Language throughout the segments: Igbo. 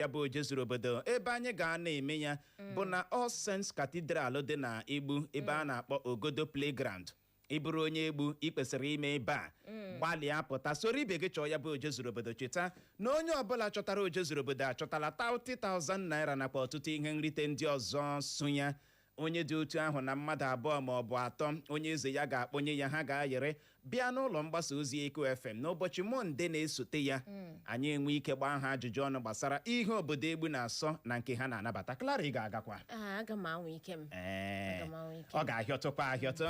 ya bụ oje zuru obodo ebe anyị ga na-eme ya bụ na All Saints Cathedral dị na Igbo ebe a na-akpọ Ogodo Playground. Ịbụrụ onye Igbo ikwesịrị ime ebe a gbalịa pụta soro ibe gị chọọ ya bụ oje zuru obodo. Cheta na onye ọbụla chọtara oje zuru obodo achọtala 30,000 naira nakwa ọtụtụ ihe nrite ndị ọzọ so ya. Onye dị otu ahụ na mmadụ abụọ ma ọ bụ atọ onye eze ya ga-akpọnye ya, ha ga-ayere bịa n'ụlọ mgbasa ozi Eko FM n'ụbọchị Mọnde na-esote ya. Anyị enwe ike gbaa ha ajụjụ ọnụ gbasara ihe obodo Egbu na-asọ na nke ha na-anabata. Clara, ị ga-agakwa? Aga m anwe ike m. Ọ ga-ahịọtụkwa ahịọtụ.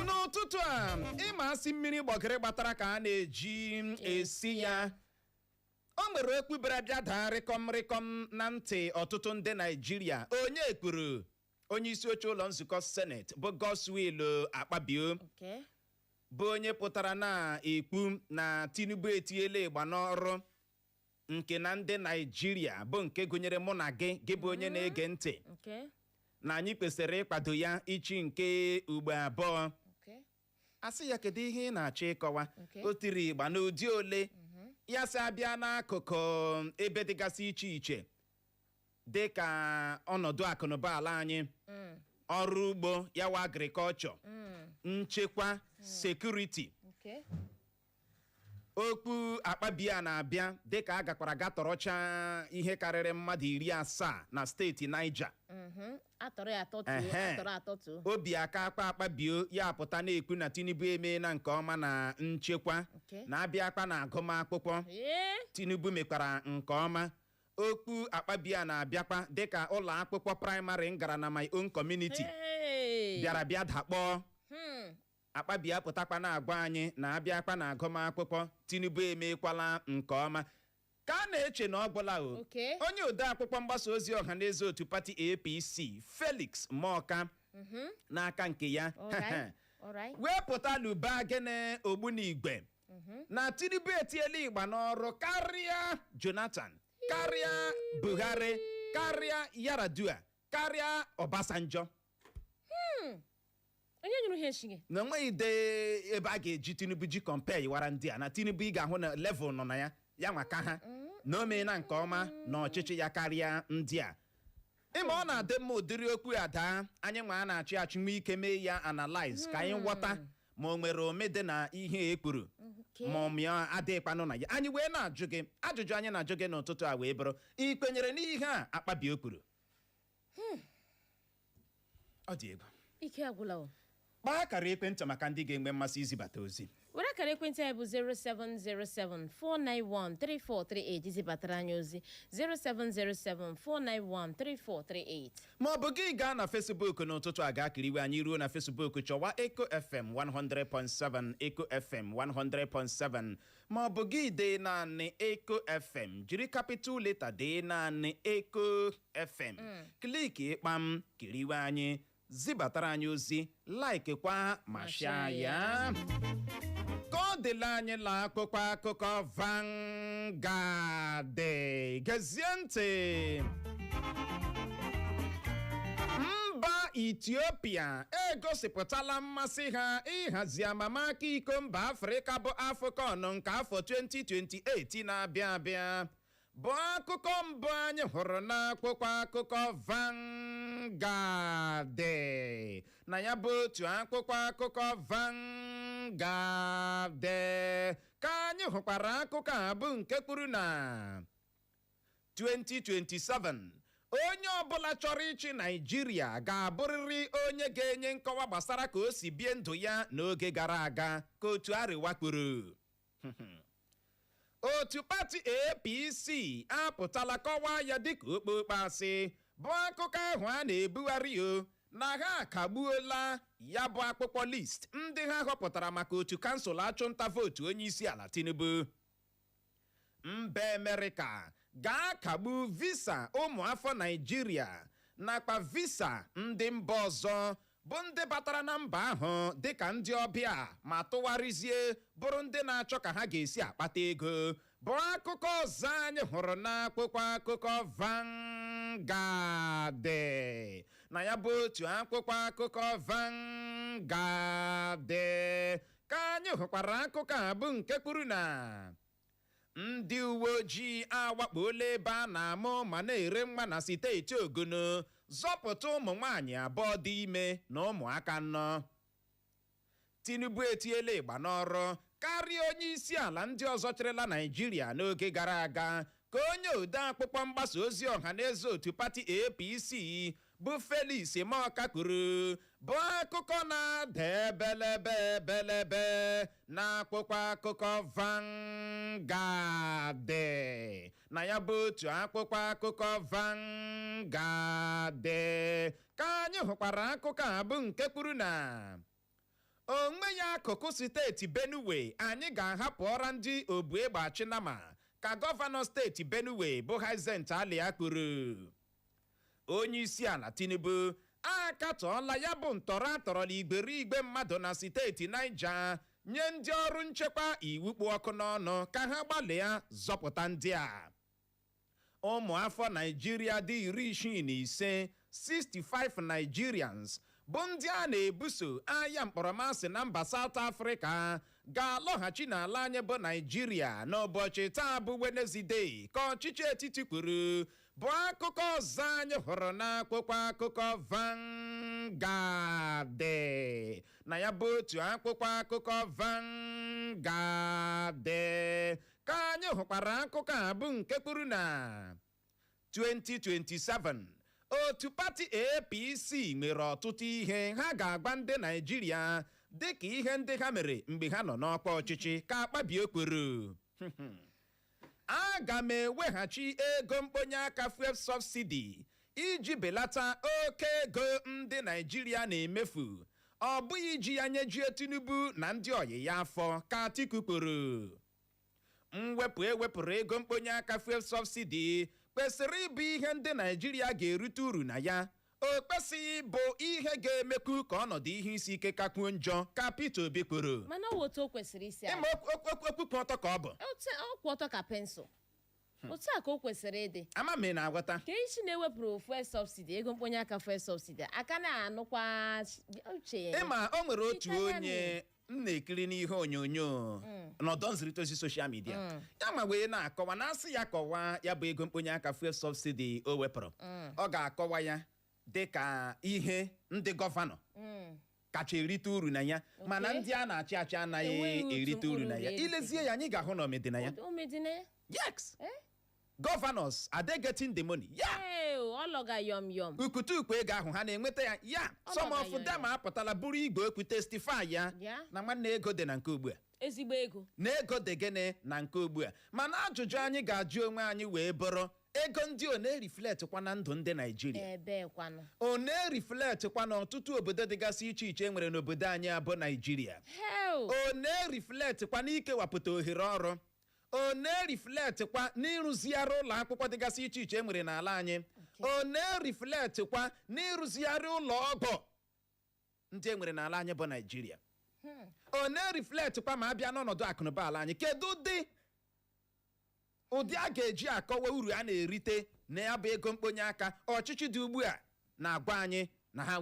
N'ụtụtụ a ịma asị mmiri gbọgịrị gbatara ka a na-eji esi ya. O nwere ekpubere bịa daa rịkọm na ntị ọtụtụ ndị Naịjirịa. Onye kwuru onye isi oche ụlọ nzukọ Senate bụ Okwu Akpabio bụ onye pụtara na-ekwu na Tinubu etiela igba n'ọrụ nke na ndị Naịjirịa bụ nke gụnyere mụ na gị bụ onye na-ege ntị na anyị kwesịrị ịkwado ya ichi nke ugbo abụọ. Asị ya kedu ihe ị na-achọ ịkọwa? O tiri igba n'ụdị ole ya si abịa n'akụkụ ebe dịgasị iche iche dị ka ọnọdụ akunauba ala anyị, ọrụ ugbo yawa agrikọlchọ, nchekwa, sekuriti. Okwu Akpabio na-abịa dịka a gakwara gatọrọcha ihe karịrị mmadụ 70 na steeti Niger. Obi aka Akpabio ya pụta na-ekwu na Tinubu emeela nke ọma na nchekwa na-abịa akpa na agụmakwụkwọ. Tinubu mekwara nke ọma. Okwu Akpabio na-abịakwa dịka ụlọ akwụkwọ praịmarị ngara na my own community bịara bịa dakpọọ. Akpabio apụtakwa na-agwa anyị na abịakwa na agụmakwụkwọ Tinubu emekwala nke ọma ka a na-eche na ọ bụla onye ode akwụkwọ mgbasa ozi ọhaneze otu pati APC Felix Moka n'aka nke ya wee pụta n'ụba gene Ogbunigwe na Tinubu etiela igba n'ọrụ karịa Jonathan, karịa Buhari, karịa Yaradua, karịa Obasanjo. Onye nyuru ihe nshige na nweghị ide ebe a ga-eji Tinubu ji compare yiwara ndị a na Tinubu ị ga-ahụ na level nọ na ya nwa ka ha na o mee na nke ọma na ọchịchị ya karịa ndị a. Ịma ọ na-adị mma ụdịrị okwu ya daa anyị nwa a na-achị achị nwe ike mee ya analyze ka anyị ghọta ma o nwere omede na ihe ekwuru ma ọmịa adịkwanụ na ya. Anyị wee na-ajụ gị ajụjụ anyị na-ajụ gị n'ụtụtụ a wee bụrụ ị kwenyere n'ihe a Akpabio kwuru? Ọ dị egwu. Ike agwụla. Kpaa akara ekwentị maka ndị ga-enwe mmasị izibata ozi. Were akara ekwentị anyị bụ 07074913438 izibatara anyị ozi 07074913438. Ma ọ bụ gị gaa na Facebook n'ụtụtụ a ga-akiriwe anyị ruo na Facebook chọwa Eko FM 100.7 Eko FM 100.7 ma ọ bụ gị dee naanị Eko FM jiri capital letter dee naanị Eko FM kliki ịkpam kiriwe anyị zibatara anyị ozi like kwa ma share ya. Ka ọ dịla anyị la akwụkwọ akụkọ Vanguard gezie ntị. Mba Ethiopia egosipụtala mmasị ha ịhazi amamaka iko mba Afrịka bụ AFCON nke afọ 2028 na-abịa abịa bụ akụkọ mbụ anyị hụrụ n'akwụkwọ akụkọ Vanguard. Na ya bụ otu akwụkwọ akụkọ Vanguard ka anyị hụkwara akụkọ a bụ nke kwuru na 2027 onye ọbụla chọrọ ịchị Naịjirịa ga-abụrịrị onye ga-enye nkọwa gbasara ka o si bie ndụ ya n'oge gara aga ka otu Arịwa kwuru. Otu pati APC apụtala kọwaa ya dịka okpokpo asị bụ akụkọ ahụ a na-ebugharị na ha akagbuola ya bụ akpụkpọ list ndị ha họpụtara maka otu kansụl achụnta vootu onyeisiala Tinubu. Mba Amerịka ga-akagbu visa ụmụafọ Naịjirịa nakwa visa ndị mba ọzọ bụ ndị batara na mba ahụ dịka ndị ọbịa ma tụgharịzie bụrụ ndị na-achọ ka ha ga-esi akpata ego bụ akụkọ ọzọ anyị hụrụ n'akwụkwọ akụkọ Vanguard. Na ya bụ otu akwụkwọ akụkọ Vanguard ka anyị hụkwara akụkọ a bụ nke kwuru na ndị uwe ojii awakpola ebe a na-amụ ma na-ere mma na steeti Ogun zọpụta ụmụ nwaanyị abụọ dị ime na ụmụaka 4. Tinubu etiela ịgba n'ọrụ karịa onyeisiala ndị ọzọ chịrịla Naịjirịa n'oge gara aga ka onye ode akpụkpọ mgbasa ozi ọha na eze otu pati APC bụ Felix Moka kwuru bụ akụkọ na-ada ebelebe n'akwụkwọ akụkọ Vanguard na ya bụ otu akwụkwọ akụkọ Vanguard ka anyị hụkwara akụkọ a bụ nke kwuru na onwe ya akụkụ steeti Benue anyị ga-ahapụ ọra ndị obu egbe Achinama ka gọvanọ steeti Benue bụ Hyacinth Alia kwuru. Onyeisiala Tinubu akatọọla ya bụ ntọrọ atọrọla igbe mmadụ na steeti Niger nye ndị ọrụ nchekwa iwu kpụ ọkụ n'ọnụ ka ha gbalịa zọpụta ndị a. Ụmụafọ Naịjirịa dị 65 65 Nigerians bụ ndị a na-ebuso agha mkpọrọmasị na mba South Africa ga-alọghachi n'ala anyị bụ Naịjirịa n'ụbọchị taa bụ Wednesday ka ọchịchị etiti kwuru bụ akụkọ ọzọ anyị hụrụ n'akwụkwọ akụkọ Vanguard na ya bụ otu akwụkwọ akụkọ Vanguard ka anyị hụkwara akụkọ a bụ nke kwuru na 2027 otu pati APC mere ọtụtụ ihe ha ga-agba ndị Naịjirịa dịka ihe ndị ha mere mgbe ha nọ n'ọkwa ọchịchị ka Akpabio kwuru. Aga m eweghachi ego mkponye aka fuel subsidy iji belata oke ego ndị Naịjirịa na-emefu, ọ bụghị iji ya nyejie Tinubu na ndị ọyị ya afọ, ka Atiku kwuru. Mwepụ ewepụrụ ego mkponye aka fuel subsidy kwesịrị ịbụ ihe ndị Naịjirịa ga-erite uru na ya, o kwesịghị bụ ihe ga-emekwu ka ọnọdụ ihe isi ike kakwuo njọ, ka Peter Obi kwuru. Mana otu o kwesịrị isi ịma okwu kwụ ọtọ ka ọ bụ kwụ ọtọ ka pensụl otu a ka o kwesịrị ịdị. ama m na-agwata ka isi na-ewepụrụ fuel subsidy ego mkponye aka fuel subsidy aka na-anụkwa uche ya. ịma o nwere otu onye m na-ekiri n'ihe onyonyo n'ọdọ nzirịta ozi soshal midia ya ma wee na-akọwa na asị ya kọwaa ya bụ ego mkponye aka fuel subsidy o wepụrụ, ọ ga-akọwa ya dịka ihe ndị gọvanọ kacha erite uru na ya, mana ndị a na-achị achị anaghị erite uru na ya. Ilezie ya anyị ga-ahụ na omedina ya. Yes. Governors are they getting the money? Yeah. Ologa yom. Ukutukwu ego ahụ ha na-enweta ya. Yeah. Some of them apụtala buru Igbo okwu testify ya na nwanne ego dị na nke ugbu a. Ezigbo ego. Na ego dị gịnị na nke ugbu a. Mana ajụjụ anyị ga-ajụ onwe anyị wee bụrụ ego ndị ọ na-eriflect kwa na ndụ ndị Naịjirịa. Ebe kwanụ. Ọ na-eriflect kwa na ọtụtụ obodo dịgasị iche iche nwere n'obodo anyị abụ Naịjirịa. Ọ na-eriflect kwa n'ikewapụta ohere ọrụ. Ọ na-eriflect kwa n'ịrụzigharị ụlọ akwụkwọ dịgasị iche iche nwere n'ala anyị. Ọ na-eriflect kwa n'ịrụzigharị ụlọ ọgwụ ndị nwere n'ala anyị bụ Naịjirịa. Ọ na-eriflect kwa ma abịa n'ọnọdụ akụnụba ala anyị. Kedu ụdị a ga-eji akọwa uru a na-erite na ya bụ ego mkponye aka ọchịchị dị ugbu a na-agwa anyị na ha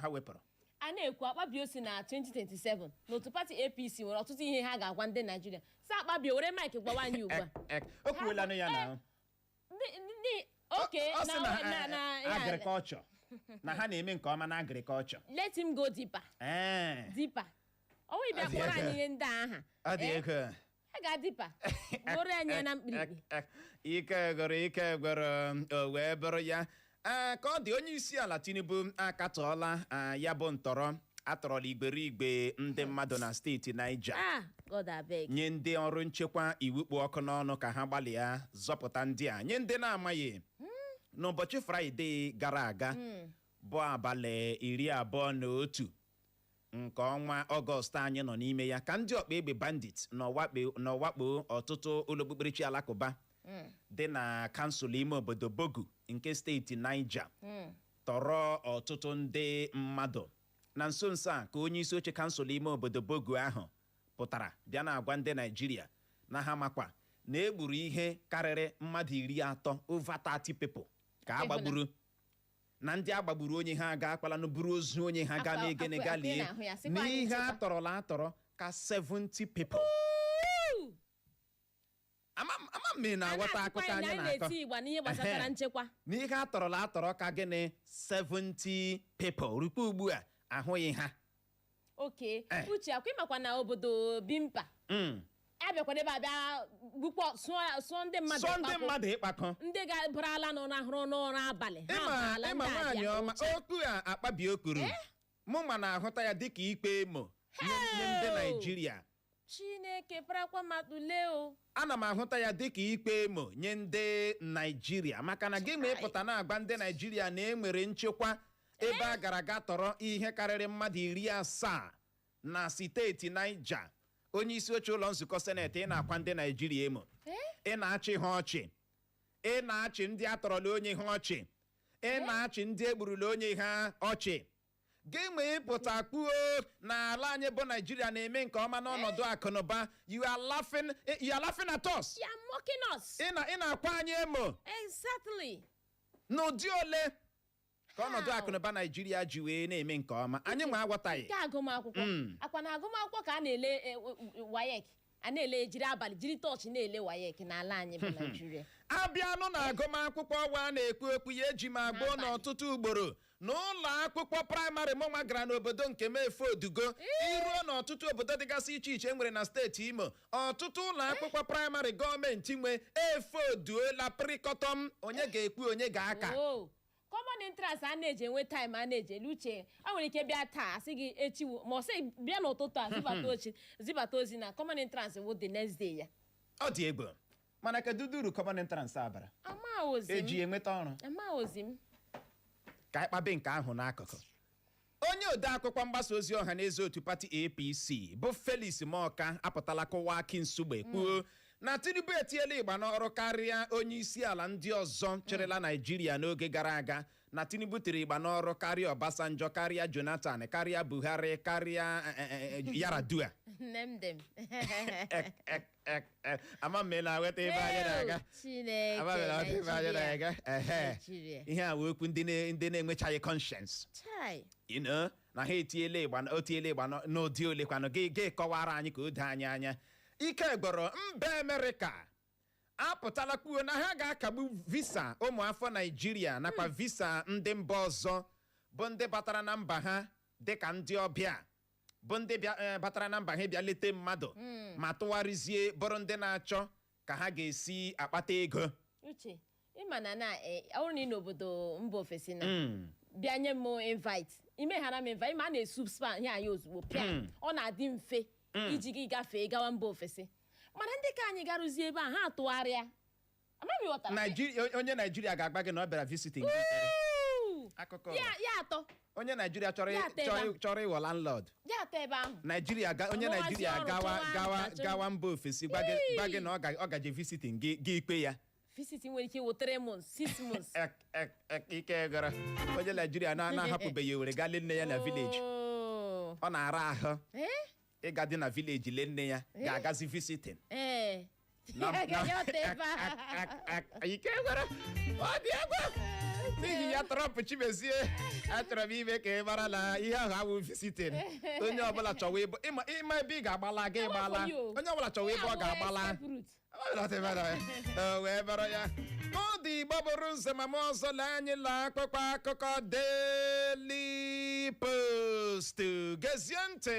wepụrụ? A na-ekwu Akpabio si na 2027 n'otu pati APC nwere ọtụtụ ihe ha ga-agwa ndị Naịjirịa. Sa Akpabio were maịkị gwawa anyị ugbu a. O kwuola ya na agrikọlchọ na ha na-eme nke ọma na agrikọlchọ. Let him go deeper. Deeper. Ọ wee bịa kpọrọ anyị ihe ndị aha. Ọ dị ego. Ha ga-adịpa gboro anyị na mkpirikpi. Ike gwere o wee bụrụ ya. Ka ọ dị onyeisiala Tinubu akatọọla ya bụ ntọrọ atọrọla igbe ndị mmadụ na steeti Niger nye ndị ọrụ nchekwa iwu kpụ ọkụ n'ọnụ ka ha gbalịa zọpụta ndị a, nye ndị na-amaghị n'ụbọchị Fraịde gara aga bụ abalị 21 nke ọnwa Ọgọst anyị nọ n'ime ya ka ndị ọkpa egbe bandit n'ọwakpo ọtụtụ ụlọ okpukperechi alakụba dị na kansụl ime obodo Bogu nke steeti Niger tọrọ ọtụtụ ndị mmadụ. Na nso nso a ka onye isi oche kansụl ime obodo Bogu ahụ pụtara bịa na-agwa ndị Naịjirịa na ha makwa na egburu ihe karịrị mmadụ 30 over 30 people ka a gbagburu, na ndị agbagburu onye ha ga-akpala n'buru ozu onye ha ga na-egene galie n'ihe atọrọ ka 70 people. ama mme na-aghọta akụkọ anyị na-akọ na-eti igba n'ihe gbasatara nchekwa n'ihe atọrọ ka gịnị 70 people rukwa ugbu a ahụghị ha oke uche akwa ịmakwa na obodo Bimpa abịakwana ebe abịa gbukpọ sụọ ndị mmadụ ịkpakọ ndị ga-barala n'ọrụ n'ụra abalị ịma nwaanyị ọma Okwu Akpabio kwuru mụ ma na-ahụta ya dịka ikpe emo nye ndị Naịjirịa Chineke parakwa matule o ana m ahụta ya dịka ikpe emo nye ndị Naịjirịa maka na gị ma ịpụta na-agba ndị Naịjirịa na enwere nchekwa ebe a gara aga tọrọ ihe karịrị mmadụ 70 na steeti Naija onye isi oche ụlọ nzukọ seneti ị na-akwa ndị Naịjirịa emo ị na-achị ha ọchị ị na-achị ndị atọrọla onye ha ọchị ị na-achị ndị egburula onye ha ọchị gị ma ịpụta kpuo na ala anyị bụ Naịjirịa na-eme nke ọma n'ọnọdụ akụnụba you are laughing at us. You are mocking us. ị na-akwa anyị emo Exactly. n'ụdị ole ka ọnọdụ akụnụba Naịjirịa ji wee na-eme nke ọma anyị nwa aghọtaghị nke agụmakwụkwọ akwa na agụmakwụkwọ ka a na-ele WAEC a na-ele jiri abalị jiri tọọchị na-ele WAEC n'ala anyị bụ Naịjirịa abịanụ na agụmakwụkwọ ọwa na-ekwu okwu ya eji m agboo n'ọtụtụ ugboro n'ụlọ akwụkwọ praịmarị mụnwa gara n'obodo nke m efe odugo iruo n'ọtụtụ obodo dịgasị iche iche nwere na steeti Imo ọtụtụ ụlọ akwụkwọ praịmarị gọọmenti nwe efe oduola prịkọtọm onye ga-ekwu onye ga-aka common entrance a na-eji enwe time a na-eji ele uche a nwere ike bịa taa asị gị echiwu ma ọ sị bịa n'ụtụtụ a zibata ozi na common entrance wụ the next day ya ọ dị egbo mana kedu uru common entrance abara eji enweta ọrụ amaghịzi m ka anyị kpabe nke ahụ n'akụkụ onye ode akwụkwọ mgbasa ozi ọha na eze otu pati APC bụ Felix Moka apụtala kọwa aki nsugbe kwuo na Tinubu etiela igba n'ọrụ karịa onye isi ala ndị ọzọ chịrịla Naịjirịa n'oge gara aga na Tinubu tiri igba n'ọrụ karịa Obasanjo karịa Jonathan karịa Buhari karịa Yaradua ama m na aweta ebe anyị na-aga ihe a wee okwu ndị na-enwechaghị conscience na ha etiela igba n'ụdị olekwanụ gị kọwara anyị ka o doo anyị anya ike gboro mba Amerịka apụtala kwuo na ha ga-akagbu visa ụmụafọ Naịjirịa nakwa visa ndị mba ọzọ bụ ndị batara na mba ha dịka ndị ọbịa bụ ndị batara na mba ha bịa lete mmadụ ma tụgharịzie bụrụ ndị na-achọ ka ha ga-esi akpata ego uche ịma na ọrụ na n'obodo mba ofesi na bịa nye m invite imeghara m invite ma a na-esu spa ihe anyị ozugbo pịa ọ na-adị mfe iji gị gafee gawa mba ofesi mana ndị ka anyị garụzie ebe a ha atụgharịa onye Naịjirịa ga-agba gị na ọ bịara visiting akụkọ ya atọ onye Naịjirịa chọrọ ịghọ landlord ya atọ ebe ahụ onye Naịjirịa gawa mba ofesi gwa gị na ọ gaje visiting gị ikpe ya visiting nwere ike iwu 3 months 6 months ike gara onye Naịjirịa na-ahapụbeghị Owerri gaa lee nne ya na village ọ na-ara ahụ ịga dị na village lee nne ya ga-agazi visiting ike gwara ọ dị egwu n'ihi ya Trump chimezie achọrọ m ime ka ị mara na ihe ahụ awụ visiting onye ọbụla chọwa ịbụ ịma ebe ị ga-agbala gị gbala onye ọbụla chọwa ebe ọ ga-agbala wee bịara ya n'ọdụ Igbo bụrụ nzemama ọzọ lee anyị la akpụkpọ akụkọ Daily Post gezie ntị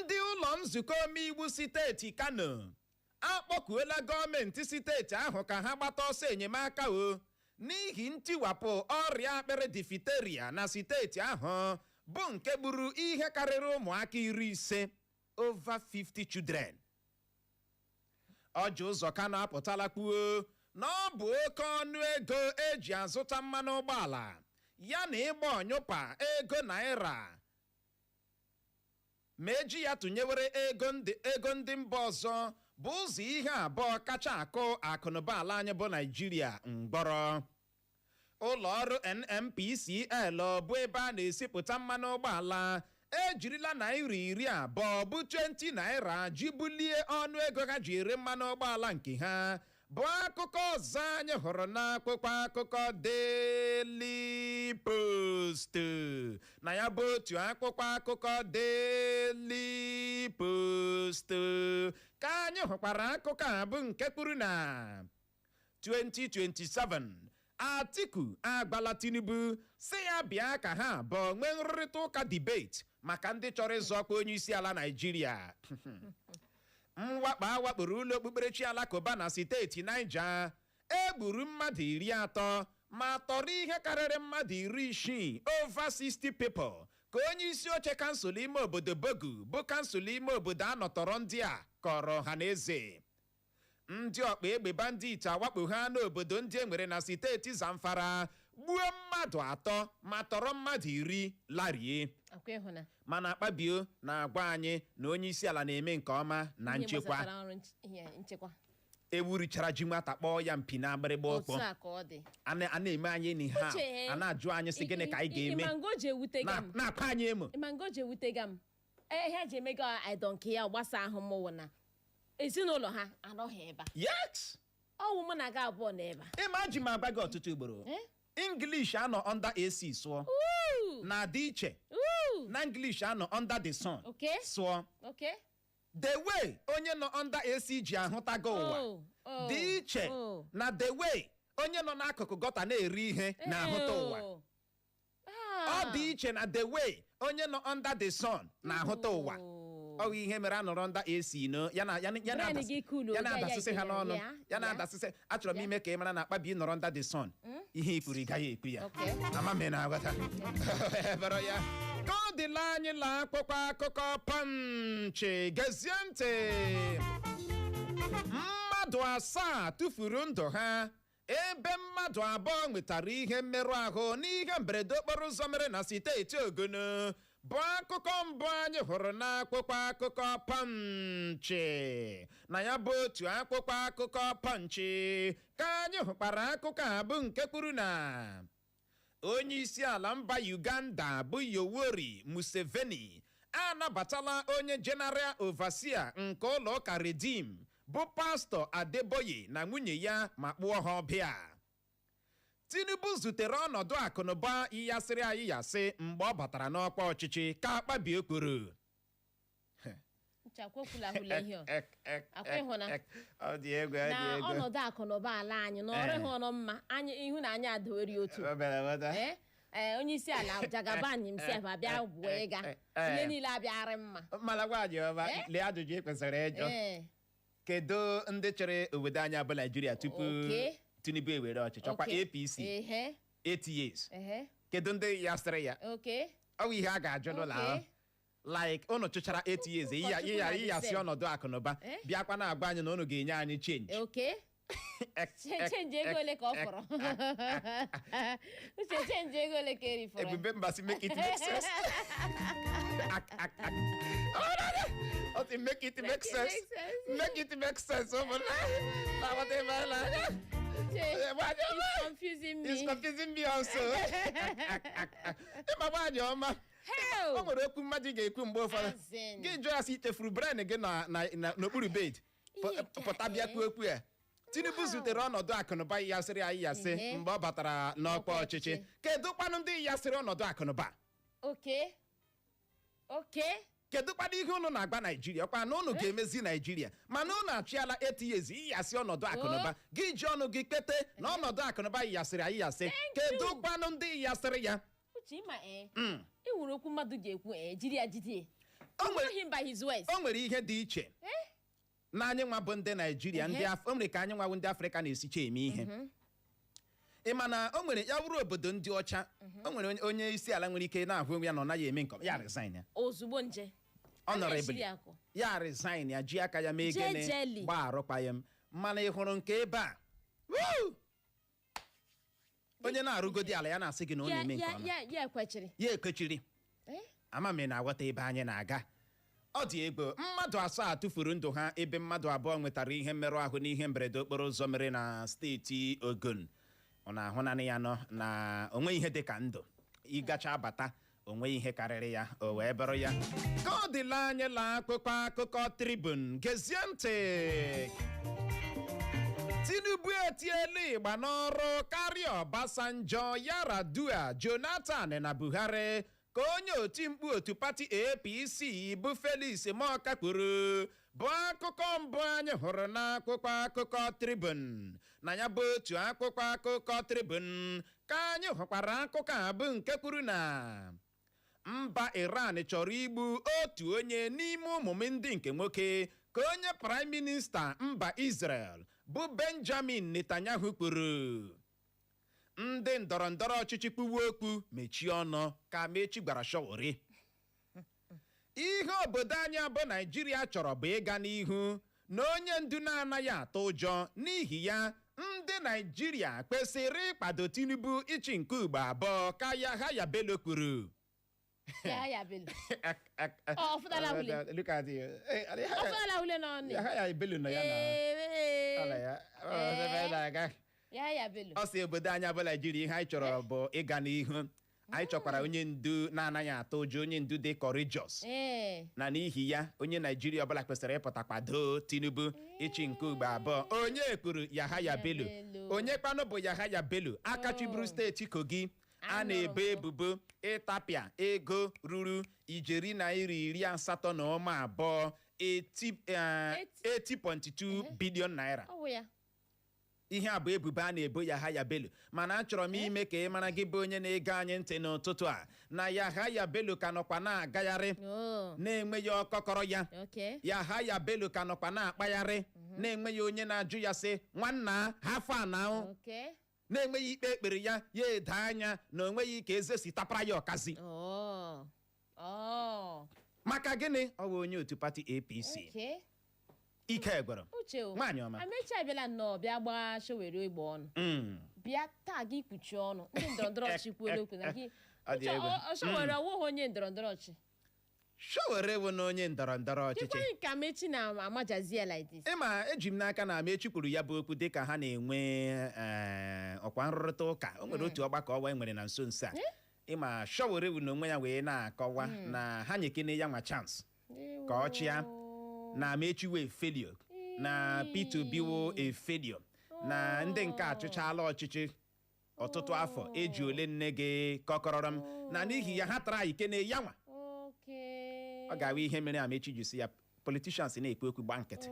ndị ụlọ nzukọ omeiwu steeti Kano akpọkuola gọọmenti steeti ahụ ka ha gbata ọsọ enyemaka n'ihi ntiwapụ ọrịa akpịrị difteria na steeti ahụ bụ nke gburu ihe karịrị ụmụaka 50 over 50 children. Ọjị ụzọ Kano apụtala kwuo na ọ bụ oke ọnụ ego eji azụta mmanụ ụgbọala ya na ịgba ọnyụpa ego naira ma eji ya tụnyewere ego ndị mba ọzọ bụ ụzọ ihe abụọ kacha akụ akụnụba ala anyị bụ Naịjirịa mgbọrọ. Ụlọ ọrụ NNPCL bụ ebe a na-esipụta mmanụ ụgbọala ejirila naira 20 bụ 20 naira ji bulie ọnụ ego ha ji ere mmanụ ụgbọala nke ha bụ akụkọ ọzọ anyị hụrụ n'akwụkwọ akụkọ Daily Post. Na ya bụ otu akwụkwọ akụkọ Daily Post ka anyị hụkwara akụkọ a bụ nke kwuru na 2027 Atiku agbala Tinubu si ya bịa ka ha bụ nwee nrụrịta ụka debate maka ndị chọrọ ịzọ ọkwa onyeisiala Naịjirịa. Mwakpo awakporo ụlọ okpukperechi alakụba na steeti Niger, egburu mmadụ 30 ma tọrọ ihe karịrị mmadụ 60, over 60 people, ka onye isi oche kansụl ime obodo Bogu bụ kansụl ime obodo anọtọrọ ndị a kọrọ ha n'eze. Ndị ọkpa egbe bandit awakpo ha n'obodo ndị e nwere na steeti Zamfara gbuo mmadụ 3 ma tọrọ mmadụ 10 larie. Mana Akpabio na-agwa anyị na onye isi ala na-eme nke ọma na nchekwa. Ewu richara ji nwata kpọọ ya mpi na agbịrịgba ọkpọ. A na-eme anyị enyi ha, a na-ajụ anyị sị gịnị ka anyị ga-eme, na-akpa anyị emo. Ihe ji eme ga idonke ya gbasa ahụ mụwụ na ezinụlọ ha anọghị ebe a. Yes! Ọwụ mụ na gị abụọ n'ebe a. Ịma ji m agba gị ọtụtụ ugboro. English anọ under AC sụọ. Na dị iche. Na English anọ under the sun sụọ. The way onye nọ under AC ji ahụtago ụwa dị iche na the way onye nọ n'akụkụ gọta na-eri ihe na-ahụta ụwa. Ọ dị iche na the way onye nọ under the sun na-ahụta ụwa. Ọ bụ ihe mere a nọrọ under AC no ya na-adasịsị ha n'ọnụ, ya na-adasịsị. Achọrọ m ime ka ị mara na Akpabio nọrọ under the sun, ihe ifuru ị gaghị ekwu ya. Ama m na-aghọta ebere ya. Ka ọ dịla anyị la akwụkwọ akụkọ Punch, gezie ntị. Mmadụ 7 tụfuru ndụ ha ebe mmadụ 2 nwetara ihe mmerụ ahụ n'ihe mberede okporo ụzọ mere na steeti Ogun, bụ akụkọ mbụ anyị hụrụ n'akwụkwọ akụkọ Punch. Na ya bụ otu akwụkwọ akụkọ Punch ka anyị hụkwara akụkọ a bụ nke kwuru na onye isi ala mba Uganda bụ Yoweri Museveni anabatala onye General Overseer nke ụlọ ụka Redeem bụ Pastọ Adeboye na nwunye ya ma kpụọ ha ọbịa. Tinubu zutere ọnọdụ akụnụba iyasịrị ayịyasị mgbe ọ batara n'ọkwa ọchịchị ka Akpabio kwuru. Ọnọdụ akụnụba ala anyị na ọrụ ha ọnụ mma, ihu na anyị adoweri otu. Onye isi ala jagaba anyị msef abịa gwuo ịga ihe niile abịarị mma. Lee ajụjụ ekwesịrị ịjụ. Kedu ndị chere obodo anyị bụ Naịjirịa tupu Tinubu ewere ọchịchị? Ọkwa APC 8 years. Kedu ndị yasịrị ya? Ọ bụ ihe a ga-ajụ n'ụlọ ahụ. Like unu chụchara 8 years iyasị ọnọdụ akụnụba bịakwa na-agwa anyị na unu ga-enye anyị change. Change ego ole ka ọ fọrọ? Uche change ego ole ka eri fọrọ? Ebube mbasi make it make sense. Make it make sense. Make it make sense. It's confusing me. It's confusing me also. O nwere okwu mmadụ ga-ekwu mgbe ụfọdụ gị jụọ ya sị itefuru brain gị n'okpuru bed pụta bịa kwuo okwu ya. Tinubu zutere ọnọdụ akụnụba yasịrị ayịyasị mgbe ọ batara n'ọkwa ọchịchị. Kedu kwanụ ndị yasịrị ọnọdụ akụnụba? Kedu kwanụ ihe unu na-agba Naijiria? Ọkwa na unu ga-emezi Naijiria mana unu achịala 8 years iyasị ọnọdụ akụnụba, gị ji ọnụ gị kpete na ọnọdụ akụnụba yasịrị ayịyasị. Kedu kwanụ ndị yasịrị ya? Ị nwere okwu mmadụ ga-ekwu jiri ya jide. O nwere ihe dị iche na anyị nwa bụ ndị Naijiria, o nwere ka anyị nwa bụ ndị Afrịka na-esicha eme ihe. Ị ma na o nwere ya bụrụ obodo ndị ọcha, o nwere onye isi ala nwere ike na-ahụ onwe ya na ọ naghị eme nke ya resign ya ozugbo nje honorable ya resign ya ji aka ya mee gịnị gba arụkwaghịm. Mana ị hụrụ nke ebe a onye na-arụgodi ala ya na-asị gị na ọ na-eme nke ọma ya ekwechiri. Ama m na-aghọta ebe anyị na-aga. Ọ dị egbo mmadụ 7 tụfuru ndụ ha ebe mmadụ 2 nwetara ihe mmerụ ahụ n'ihe mberede okporo ụzọ mere na steeti Ogun. Ọ na-ahụ naanị ya nọ na onwe ihe dị ka ndụ ịgacha abata onwe ihe karịrị ya o wee bụrụ ya. Ka ọ dịla anyị la akụkọ Tribune, gezie ntị. Tinubu etiela igba n'ọrụ karịa Obasanjo, Yaradua, Jonathan na Buhari ka onye oti mkpu otu pati APC bụ Felix Moka kwuru bụ akụkọ mbụ anyị hụrụ n'akwụkwọ akụkọ Tribune. Na ya bụ otu akwụkwọ akụkọ Tribune ka anyị hụkwara akụkọ a bụ nke kwuru na mba Iran chọrọ igbu otu onye n'ime ụmụ ndị nke nwoke ka onye Prime Minista mba Israel bụ Benjamin Netanyahu kwuru. Ndị ndọrọndọrọ ọchịchị kpuwe okwu mechie ọnụ ka Mechi gwara Sowore. Ihe obodo anyị bụ Naịjirịa chọrọ bụ ịga n'ihu na onye ndu na-anaghị atụ ụjọ, n'ihi ya ndị Naịjirịa kwesịrị ịkwado Tinubu ichi nke ugbo abụọ ka Yahaya Bello kwuru. Yahaya Bello. Look at you. Yahaya Bello no ya na. Yahaya Bello. Ọ sị obodo anyị bụ Naịjirịa ihe anyị chọrọ bụ ịga n'ihu. Anyị chọkwara onye ndu na-anaghị atụ ụjọ, onye ndu dị courageous. Na n'ihi ya onye Naịjirịa ọbụla kwesịrị ịpụta kwado Tinubu ichi nke ugbo abụọ. Onye kwuru Yahaya Bello. Onye kwanụ bụ Yahaya Bello aka chịburu steeti Kogi a na-ebo ebubo ịtapịa ego ruru ijeri naira 82 80.2 bilion naira. Ihe a bụ ebubo a na-ebo Yahaya Bello, mana achọrọ m ime ka ị mara gị bụ onye na-ege anyị ntị n'ụtụtụ a na Yahaya Bello ka nọkwa na-agagharị na-enweghị ọkọkọrọ ya. Yahaya Bello ka nọkwa na-akpagharị na-enweghị onye na-ajụ ya sị nwanna hafọ anahụ, na-enweghị ikpe ekpere ya edo anya na onweghị ka eze si tapara ya ọkazi. Maka gịnị? Ọ bụ onye otu pati APC. Ike gwara nwaanyị ọma Amechi abịala nnọọ bịa gbaa Sowore igbo ọnụ bịa taa gị kpuchie ọnụ. Ndị ndọrọndọrọ ọchị kwuola okwu na gị Sowore ọwụghị onye ndọrọndọrọ ọchị. Sowore bụ na onye ndọrọndọrọ ọchịchị. Kekweghị ka Amechi na-amajazi ya like this. Ịma eji m n'aka na Amechi kwuru ya bụ okwu dịka ha na-enwe ọkwa nrụrịta ụka. O nwere otu ọgbakọ ọwa e nwere na nso nso a. Ịma Sowore bụ na onwe ya wee na-akọwa na ha nyekene ya nwa chance ka ọ chịa, na Amechi wee failure, na Peter Obi wo a failure, na ndị nke achụchala ọchịchị ọtụtụ afọ eji ole nne gị kọkọrọrọ m, na n'ihi ya ha tara ikene ya nwa. Ọ ga-awa ihe mere Amechi ji si ya politicians na-ekwu okwu gba nkịtị.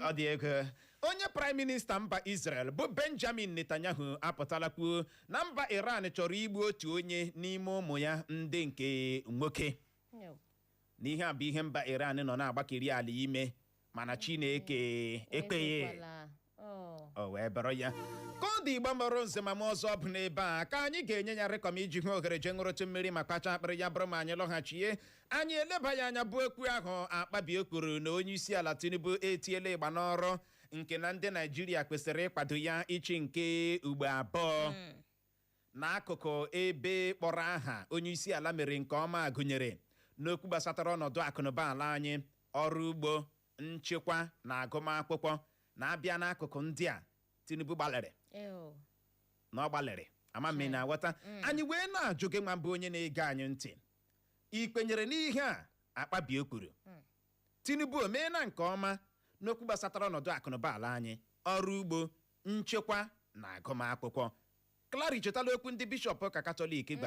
Ọ dị ego. Onye Prime Minista mba Israel bụ Benjamin Netanyahu apụtala kwuo na mba Iran chọrọ igbu otu onye n'ime ụmụ ya ndị nke nwoke. N'ihe a bụ ihe mba Iran nọ na-agbakiri ala ime, mana Chineke ekpeghị. O wee bụrụ ya ka ọ dị Igbo mụrụ nzemama ọzọ bụ n'ebe a ka anyị ga-enye ya rịkọm iji hụ ohere je ṅụrụtụ mmiri ma kpacha akpịrị ya bụrụ ma anyị lọghachie. Anyị elebaghị anya bụ okwu ahụ Akpabio kwuru na onyeisiala Tinubu etiela igba n'ọrụ nke na ndị Naịjirịa kwesịrị ịkwado ya ichi nke ugbo abụọ. N'akụkụ ebe kpọrọ aha onyeisiala mere nke ọma gụnyere n'okwu gbasatara ọnọdụ akunauba ala anyị, ọrụ ugbo, nchekwa na agumakwukwo. Na-abịa n'akụkụ ndị a Tinubu gbalịrị na ọ gbalịrị ama m na aghọta. Anyị wee na-ajụ gị nwa bụ onye na-ege anyị ntị, ị kwenyere n'ihe a Akpabio kwuru? Tinubu o meela nke ọma n'okwu gbasatara ọnọdụ akunauba ala anyị, ọrụ ugbo, nchekwa na agụmakwụkwọ. Clary chetala okwu ndị bishọp ụka Katọlik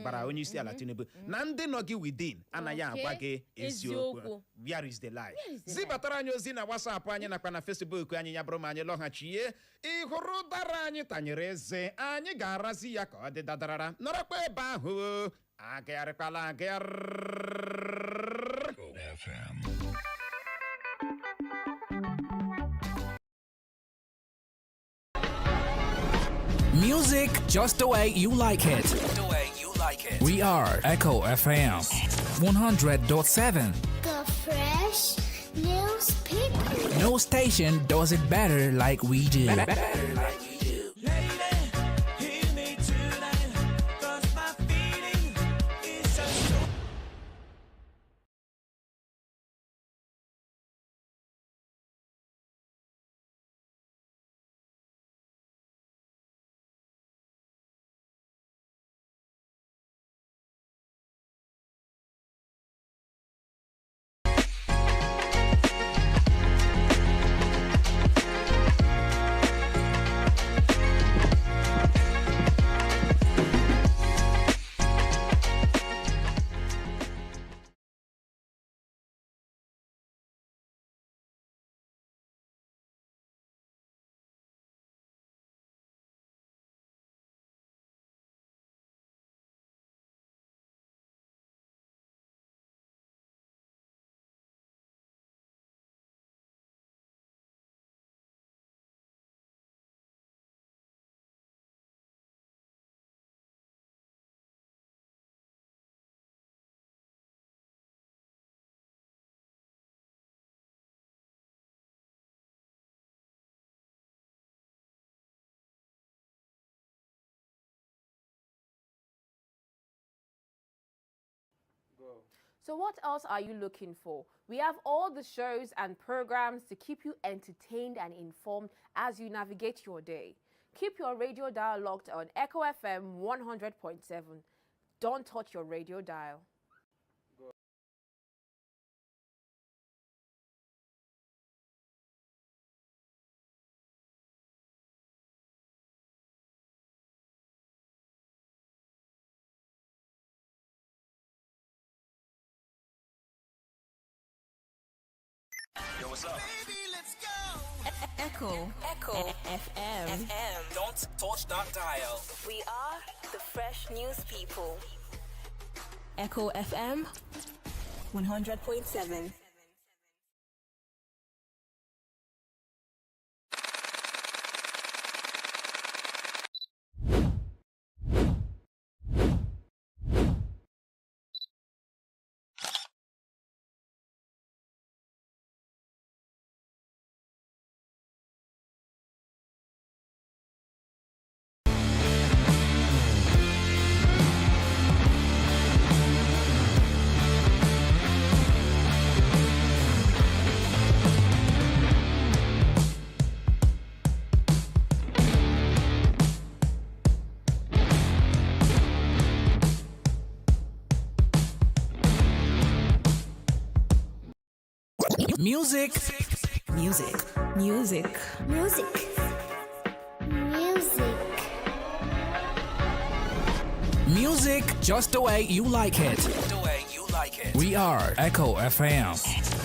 gbara onyeisiala Tinubu na ndị nọ gị within anaghị agwa gị eziokwu. Where is the lie? Zibatara anyị ozi na WhatsApp anyị nakwa na Facebook anyị ya bụrụ ma anyị lọghachie. Ị hụrụ dara anyị tanyere eze, anyị ga-arazi ya ka ọ dị dadarara. Nọrọkwa ebe ahụ agagharịkwala agagharị. Music just the way you like it. The way you like it. We are Echo FM 100.7. The fresh newspaper. No station does it better like we do. So what else are you looking for? We have all the shows and programs to keep you entertained and informed as you navigate your day. Keep your radio dial locked on Echo FM 100.7. Don't touch your radio dial. Yo, what's up? Baby, let's go. Echo FM. Don't touch that dial. We are the fresh news people. Echo FM 100.7. Music. Music. Music. Music just the way you like it. We are Echo FM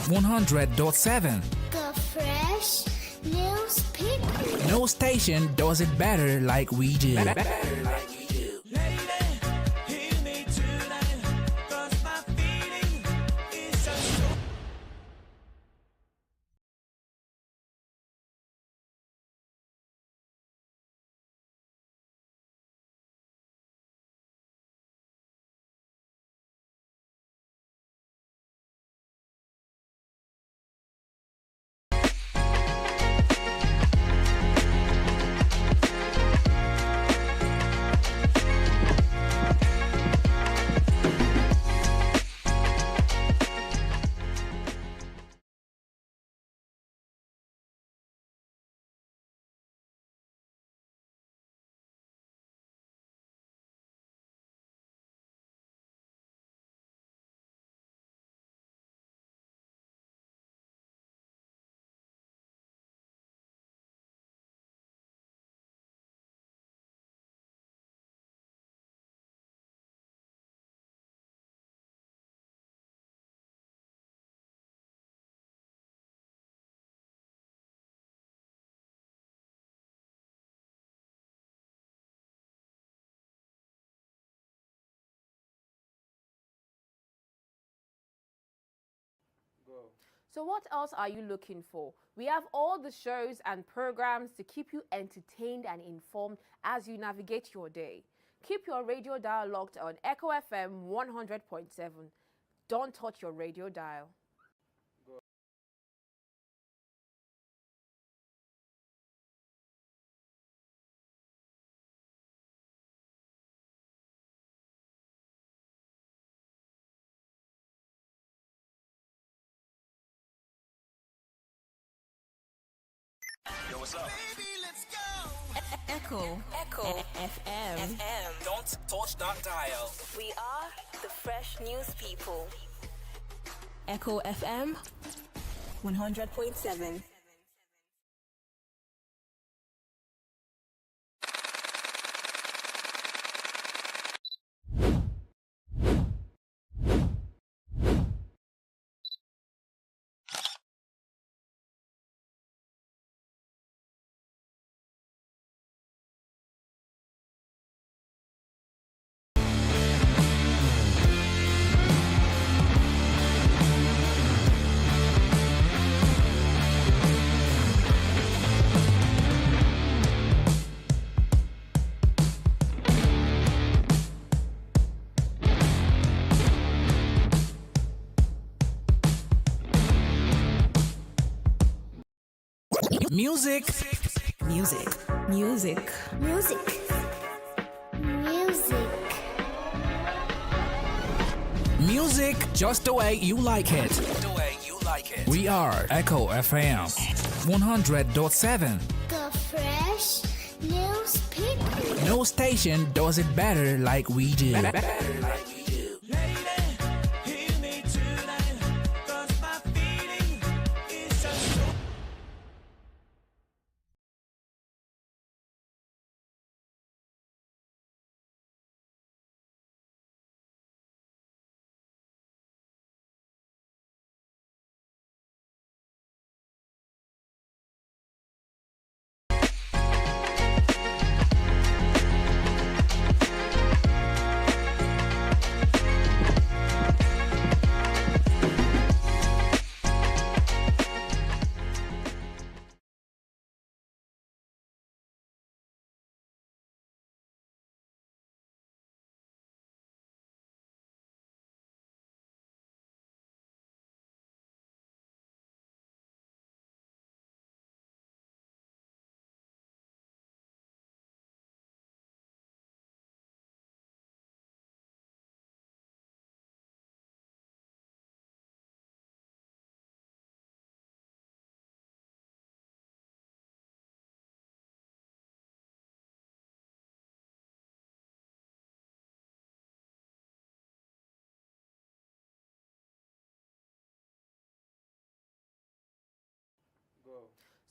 100.7. The fresh news people. No station does it better like we do. So what else are you looking for? We have all the shows and programs to keep you entertained and informed as you navigate your day. Keep your radio dial locked on Echo FM 100.7. Don't touch your radio dial. Yo, what's up? Baby, let's go. Echo FM. Don't touch that dial. We are the fresh news people. Echo FM 100.7. Music. Music just the way you like it. The way you like it. We are Echo FM 100.7. The fresh news people. No station does it better like we do.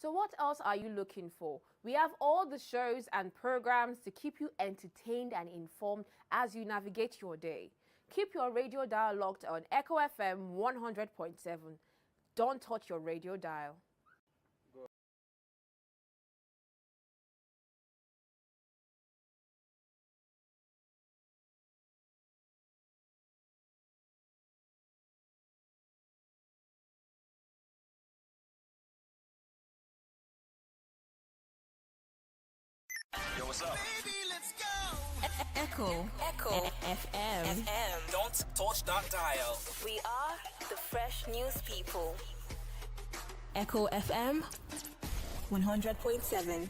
So what else are you looking for? We have all the shows and programs to keep you entertained and informed as you navigate your day. Keep your radio dial locked on Echo FM 100.7. Don't touch your radio dial. Yo, what's up? Baby, let's go. Echo FM. Don't touch that dial. We are the fresh news people. Echo FM 100.7.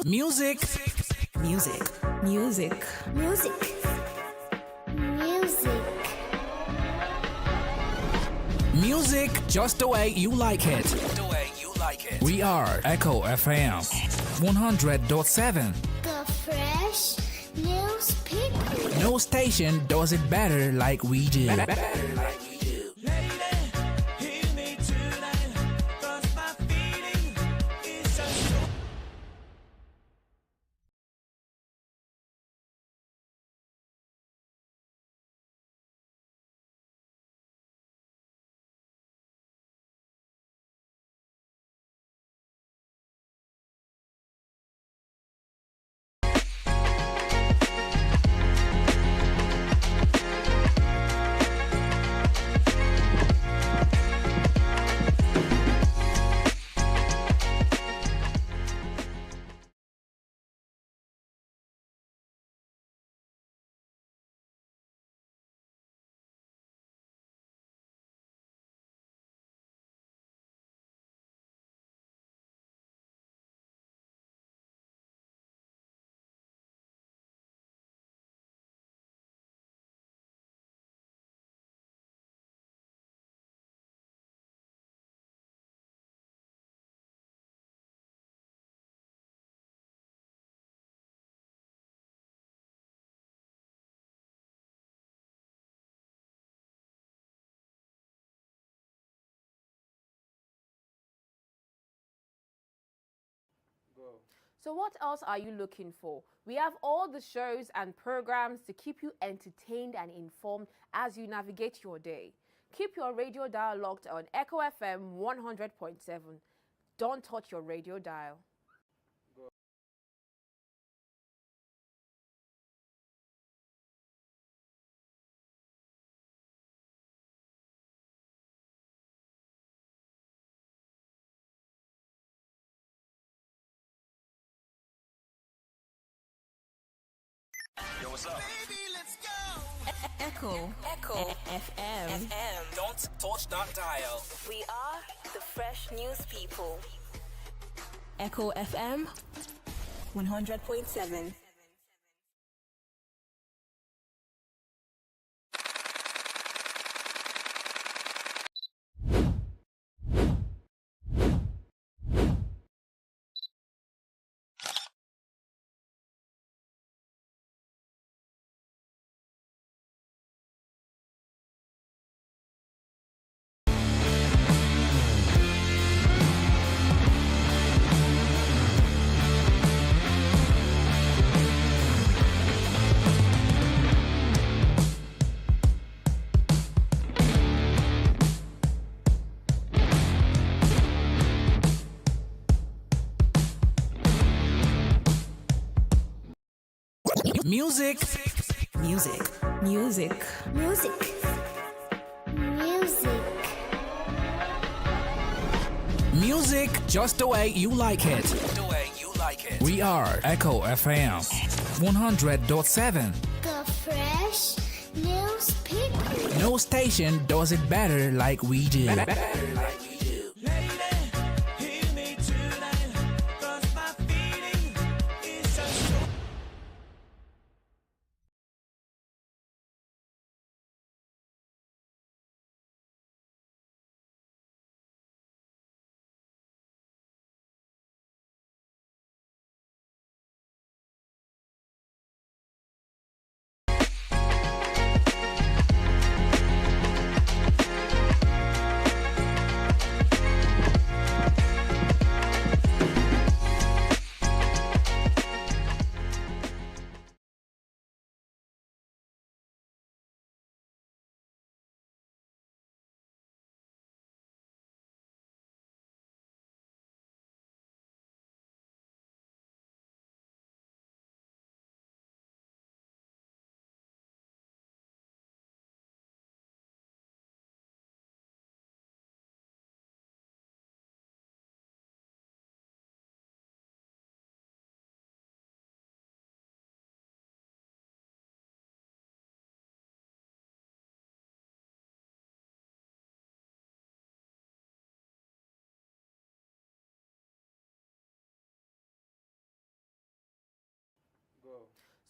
Music. Music. Music. Music just the way you like it. The way you like it. We are Echo FM 100.7. The fresh news people. No station does it better like we do. So what else are you looking for? We have all the shows and programs to keep you entertained and informed as you navigate your day. Keep your radio dial locked on Echo FM 100.7. Don't touch your radio dial. Yo, what's up? Baby, let's go. Echo FM. Don't touch that dial. We are the fresh news people. Echo FM 100.7. Music. Music. Music. Music just the way you like it. The way you like it. We are Echo FM 100.7. The fresh news people. No station does it better like we do.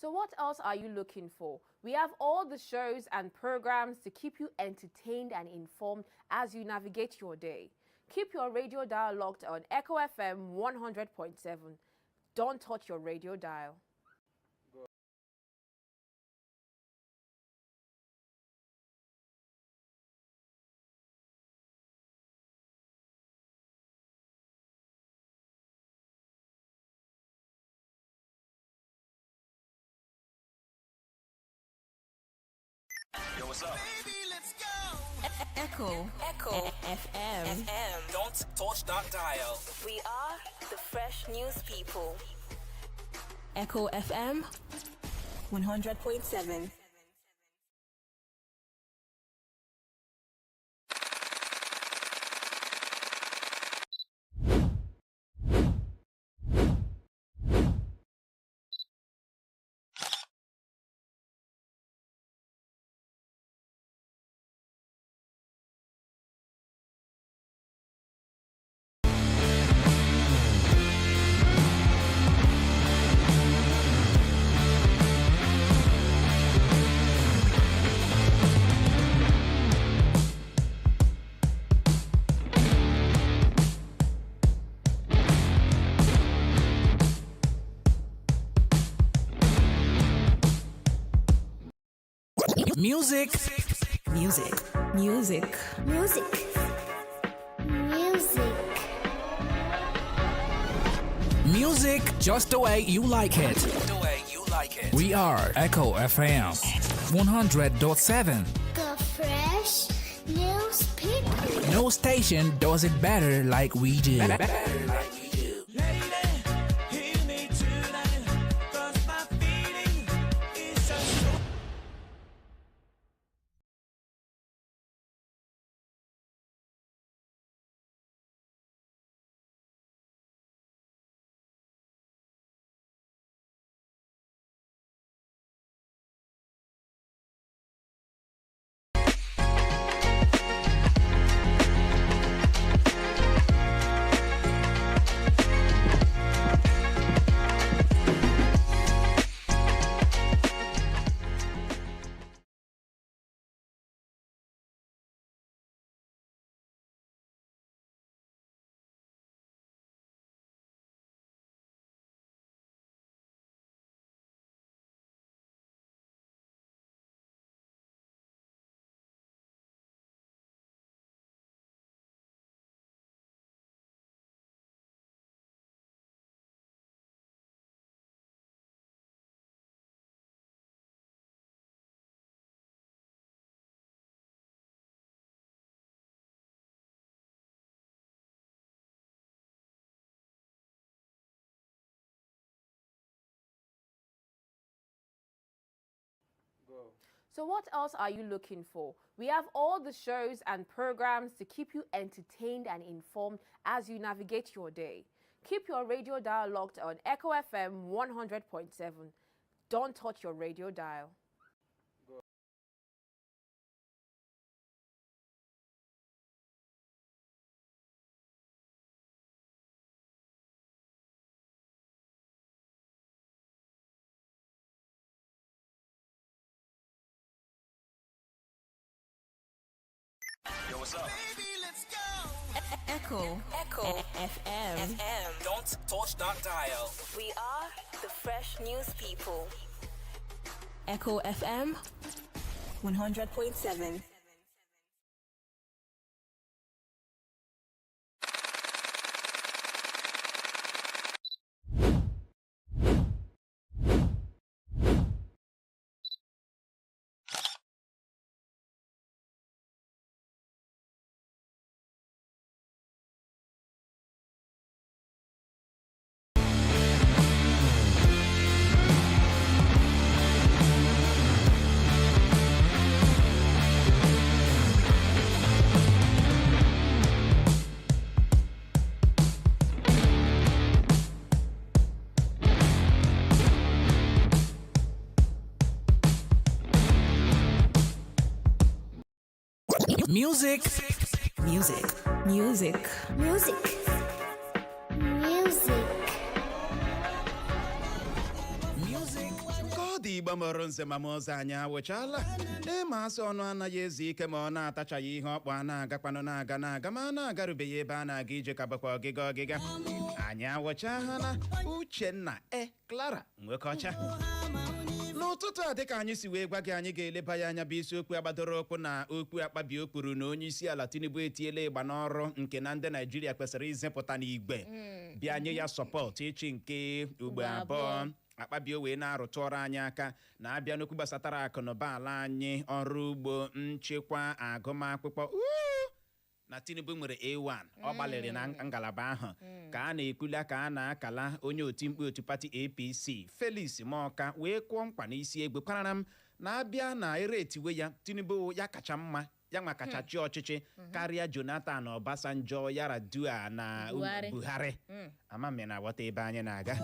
So what else are you looking for? We have all the shows and programs to keep you entertained and informed as you navigate your day. Keep your radio dial locked on Echo FM 100.7. Don't touch your radio dial. Yo, what's up? Baby, let's go. Echo FM. Don't touch that dial. We are the fresh news people. Echo FM 100.7. Music. Music just the way you like it. The way you like it. We are Echo FM 100.7. The Fresh News People. No station does it better like we do. So what else are you looking for? We have all the shows and programs to keep you entertained and informed as you navigate your day. Keep your radio dial locked on Echo FM 100.7. Don't touch your radio dial. Yo, what's up? Baby, let's go. Echo FM. Don't touch that dial. We are the Fresh News People. Echo FM 100.7. Music. Music. Music. Music. Ka ọ dị Igbo mụrụ nze ma ọzọ anyị awụchala ịma asị ọnụ anaghị ezu ike ma ọ na-atachaghị ihe ọkpọ a na-agakwanụ na-aga ma a na-agarubeghị ebe a na-aga ije ka bakwa ọgịga anyị awụcha ha na Uchenna Clara Nwekọcha n'ụtụtụ a dịka anyị si wee gwa gị anyị ga-eleba ya anya bụ isiokwu agbadoro okwu na Okwu Akpabio kwuru na onyeisiala Tinubu etiela ịgba n'ọrụ nke na ndị Naijiria kwesịrị izipụta n'igwe bịa nye ya sọpọtụ ịchị nke ugbo abụọ. Akpabio wee na-arụtụ ọrụ anyị aka na abịa n'okwu gbasatara akunauba alaanyi ọrụ ugbo nchekwa agumakwukwo na Tinubu nwere A1 ọ gbalịrị na ngalaba ahụ ka a na-ekwula ka a na-akala onye otimkpu otu pati APC Felix Moka wee kụọ mkpa n'isi egbe kwarara m na abịa na eretiwe ya Tinubu ya kacha mma ya nwa kacha chi ọchịchị karịa Jonathan Obasanjo Yaradua na Buhari amami na aghọta ebe anyị na-aga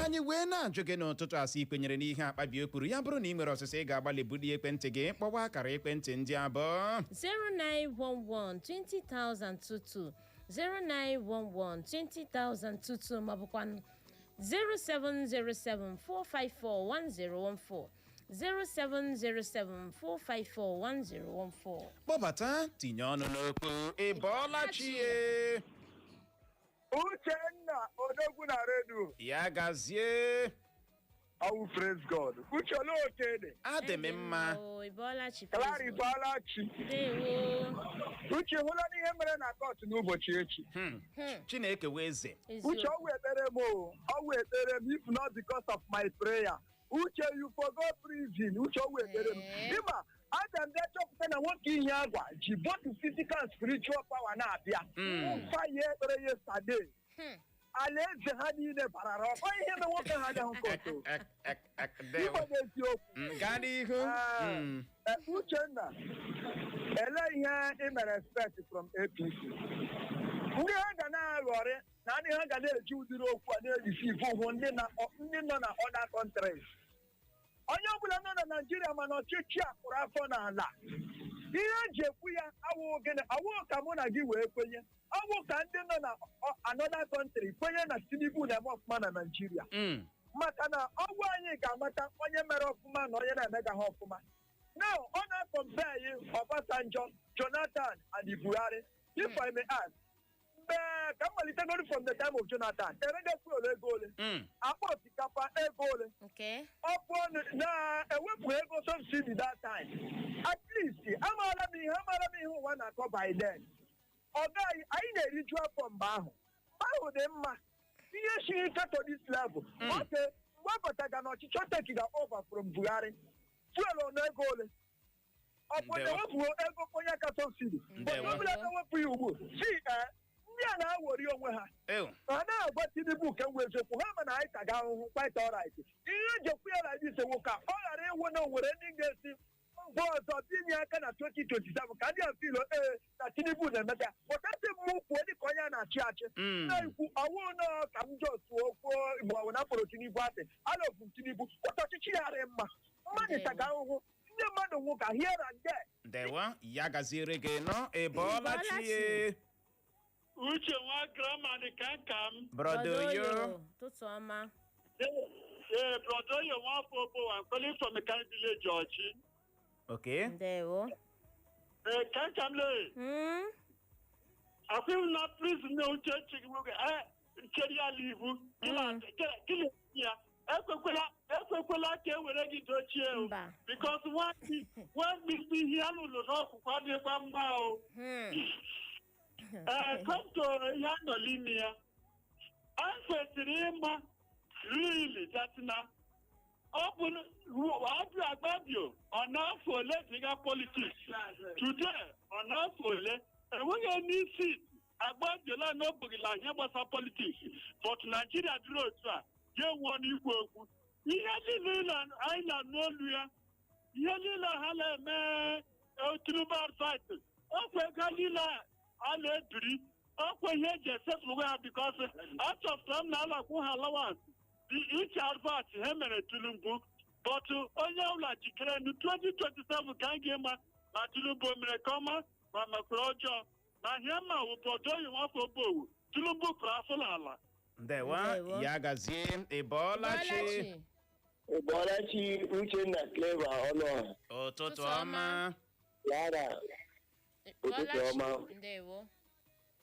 anyị wee na-ajụ gị n'ụtụtụ asị ikwenyere n'ihe Akpabio kwuru ya bụrụ na ị nwere ọsịsọ ị ga-agbalị buli ekwentị gị kpọwa akara ekwentị ndị abụọ 0911-20,022 0911-20,022 maọbụkwanụ 0707-454-1014 0707-454-1014. kpọbata tinye ọnụ n'okwu ịbọọla chie Uchenna odogwu na redio ya gazie Awu praise God. Uche ole okede. Adị m mma. Kalari Balachi. Uche hụla n'ihe mere na court n'ụbọchị echi. Chineke wee eze. Uche ọwụ ekpere m o. Ọwụ ekpere m if not because of my prayer. Uche you forgot prison. Uche ọwụ ekpere m. Ịma Adam dey chọpụta na nwoke ihe agwa ji both physical and spiritual power na-abịa. Mfa ihe ekpere yesterday. Alaeze ha niile barara ọkọ ihe na nwoke ha dị nkọtụ. Igbo n'eziokwu. Gaa n'ihu. Uchenna, ele ihe ị mere expect from APC. Ndị ha ga na-aghọrị na ndị ha ga na-eji ụdịrị okwu a na-erisive ụhụ ndị nọ na other countries. Onye ọbụla nọ na Naịjirịa mana ọchịchị akpụrụ afọ n'ala. Ihe eji ekwu ya awụ ka mụ na gị wee kwenye. Ọwụ ka ndị nọ na another country kwenye na Tinubu na-eme ọfụma na Naịjirịa. Maka na ọgwụ anyị ga-amata onye mere ọfụma na onye na-emegaghị ọfụma. Now, ọ na-compare Obasanjo, Jonathan, and Buhari. If I may ask, ka malitegoro from the time of Jonathan, eregekwu ole ego ole. Akpa osikapa ego ole. Ọpụ na ewepụ ego subsidy that time. At least, amaala m ihe ụwa na-akọ by then. Ọ gaghị anyị na-eriju afọ mgbe ahụ. Ahụ dị mma. Ihe shiri ike to this level. Oke, mgbe ọ bataga na ọchịchị tekiga over from Buhari. Fuel on ego ole. Ọpụ na-ewepụ ego onye aka subsidy. Ọbụla na-ewepụ ya ugbu. Ndị a na-awori onwe ha. Ha na-agwa Tinubu ka nwe eziokwu ha ma na anyị ka ga-ahụhụ quite alright. Ihe ejekwu ya na ndị sewo ka ọ ghara ịwụ na onwere ndị ga-esi mba ọzọ binye aka na 2027 ka ndị afilo na Tinubu na-emeta. Pụtasị m kwuo dịka onye a na-achị achị. Na-ekwu ọwụ na ka m jọsuo kwuo Igbo ọwụ na kporo Tinubu asị. Alọbụ Tinubu ụtọ ọchịchị ya rị mma. Mmadụ ka ga-ahụhụ. Ndị mmadụ nwụ ka here and there. Ndewa, ya gaziere gị nọ ịbọọla chie. Uche nwa grama dị ka nka m. Brodoyo. Tụtụ ọma. Brodoyo nwa afọ obo I'm calling from the kind village Ọchị. Okay. Ndewo. Ka nka m lee. Akwụghị na prison na uche chigi nwoke nchere ya n'ihu. Gịnị ya? Ekwekwela ka e were gị dochie o. Because one misi ihe alụlụ n'ọkwụkwọ adịkwa mma o. Kọmto ya nọ n'ime ya. Anyị kwesịrị ịma really that na ọ bụ Okwu Akpabio ọ na-afọ ole dịga politiks. Today ọ na-afọ ole enweghị n'isi Akpabiola na ọ bụghịla ihe gbasara politiks. But Nigeria dịrị otu a ya nwụọ n'ikwu okwu. Ihe niile anyị na-anụ olu ya, ihe niile ha na-eme Tinubu advice, ọkwa ego niile a na-ebiri, ọkwa ihe eji esetụlụ ha bikos achọpụtara m na alakwu ha allowance ichi advice ha mere Tinubu, but onye ọbụla jikere nu 2027 ka anyị ga-ema na Tinubu mere ka ọma ma mekwere ọjọọ na ihe ma obodo oyi nwafọ obowu Tinubu kụrụ afọ n'ala. Ndewa, ya gazie ịbọọla chi. Ụbọchị Uchenna Clever ọnụ ụtụtụ ọma. Yara ụtụtụ ọma. Ndewo.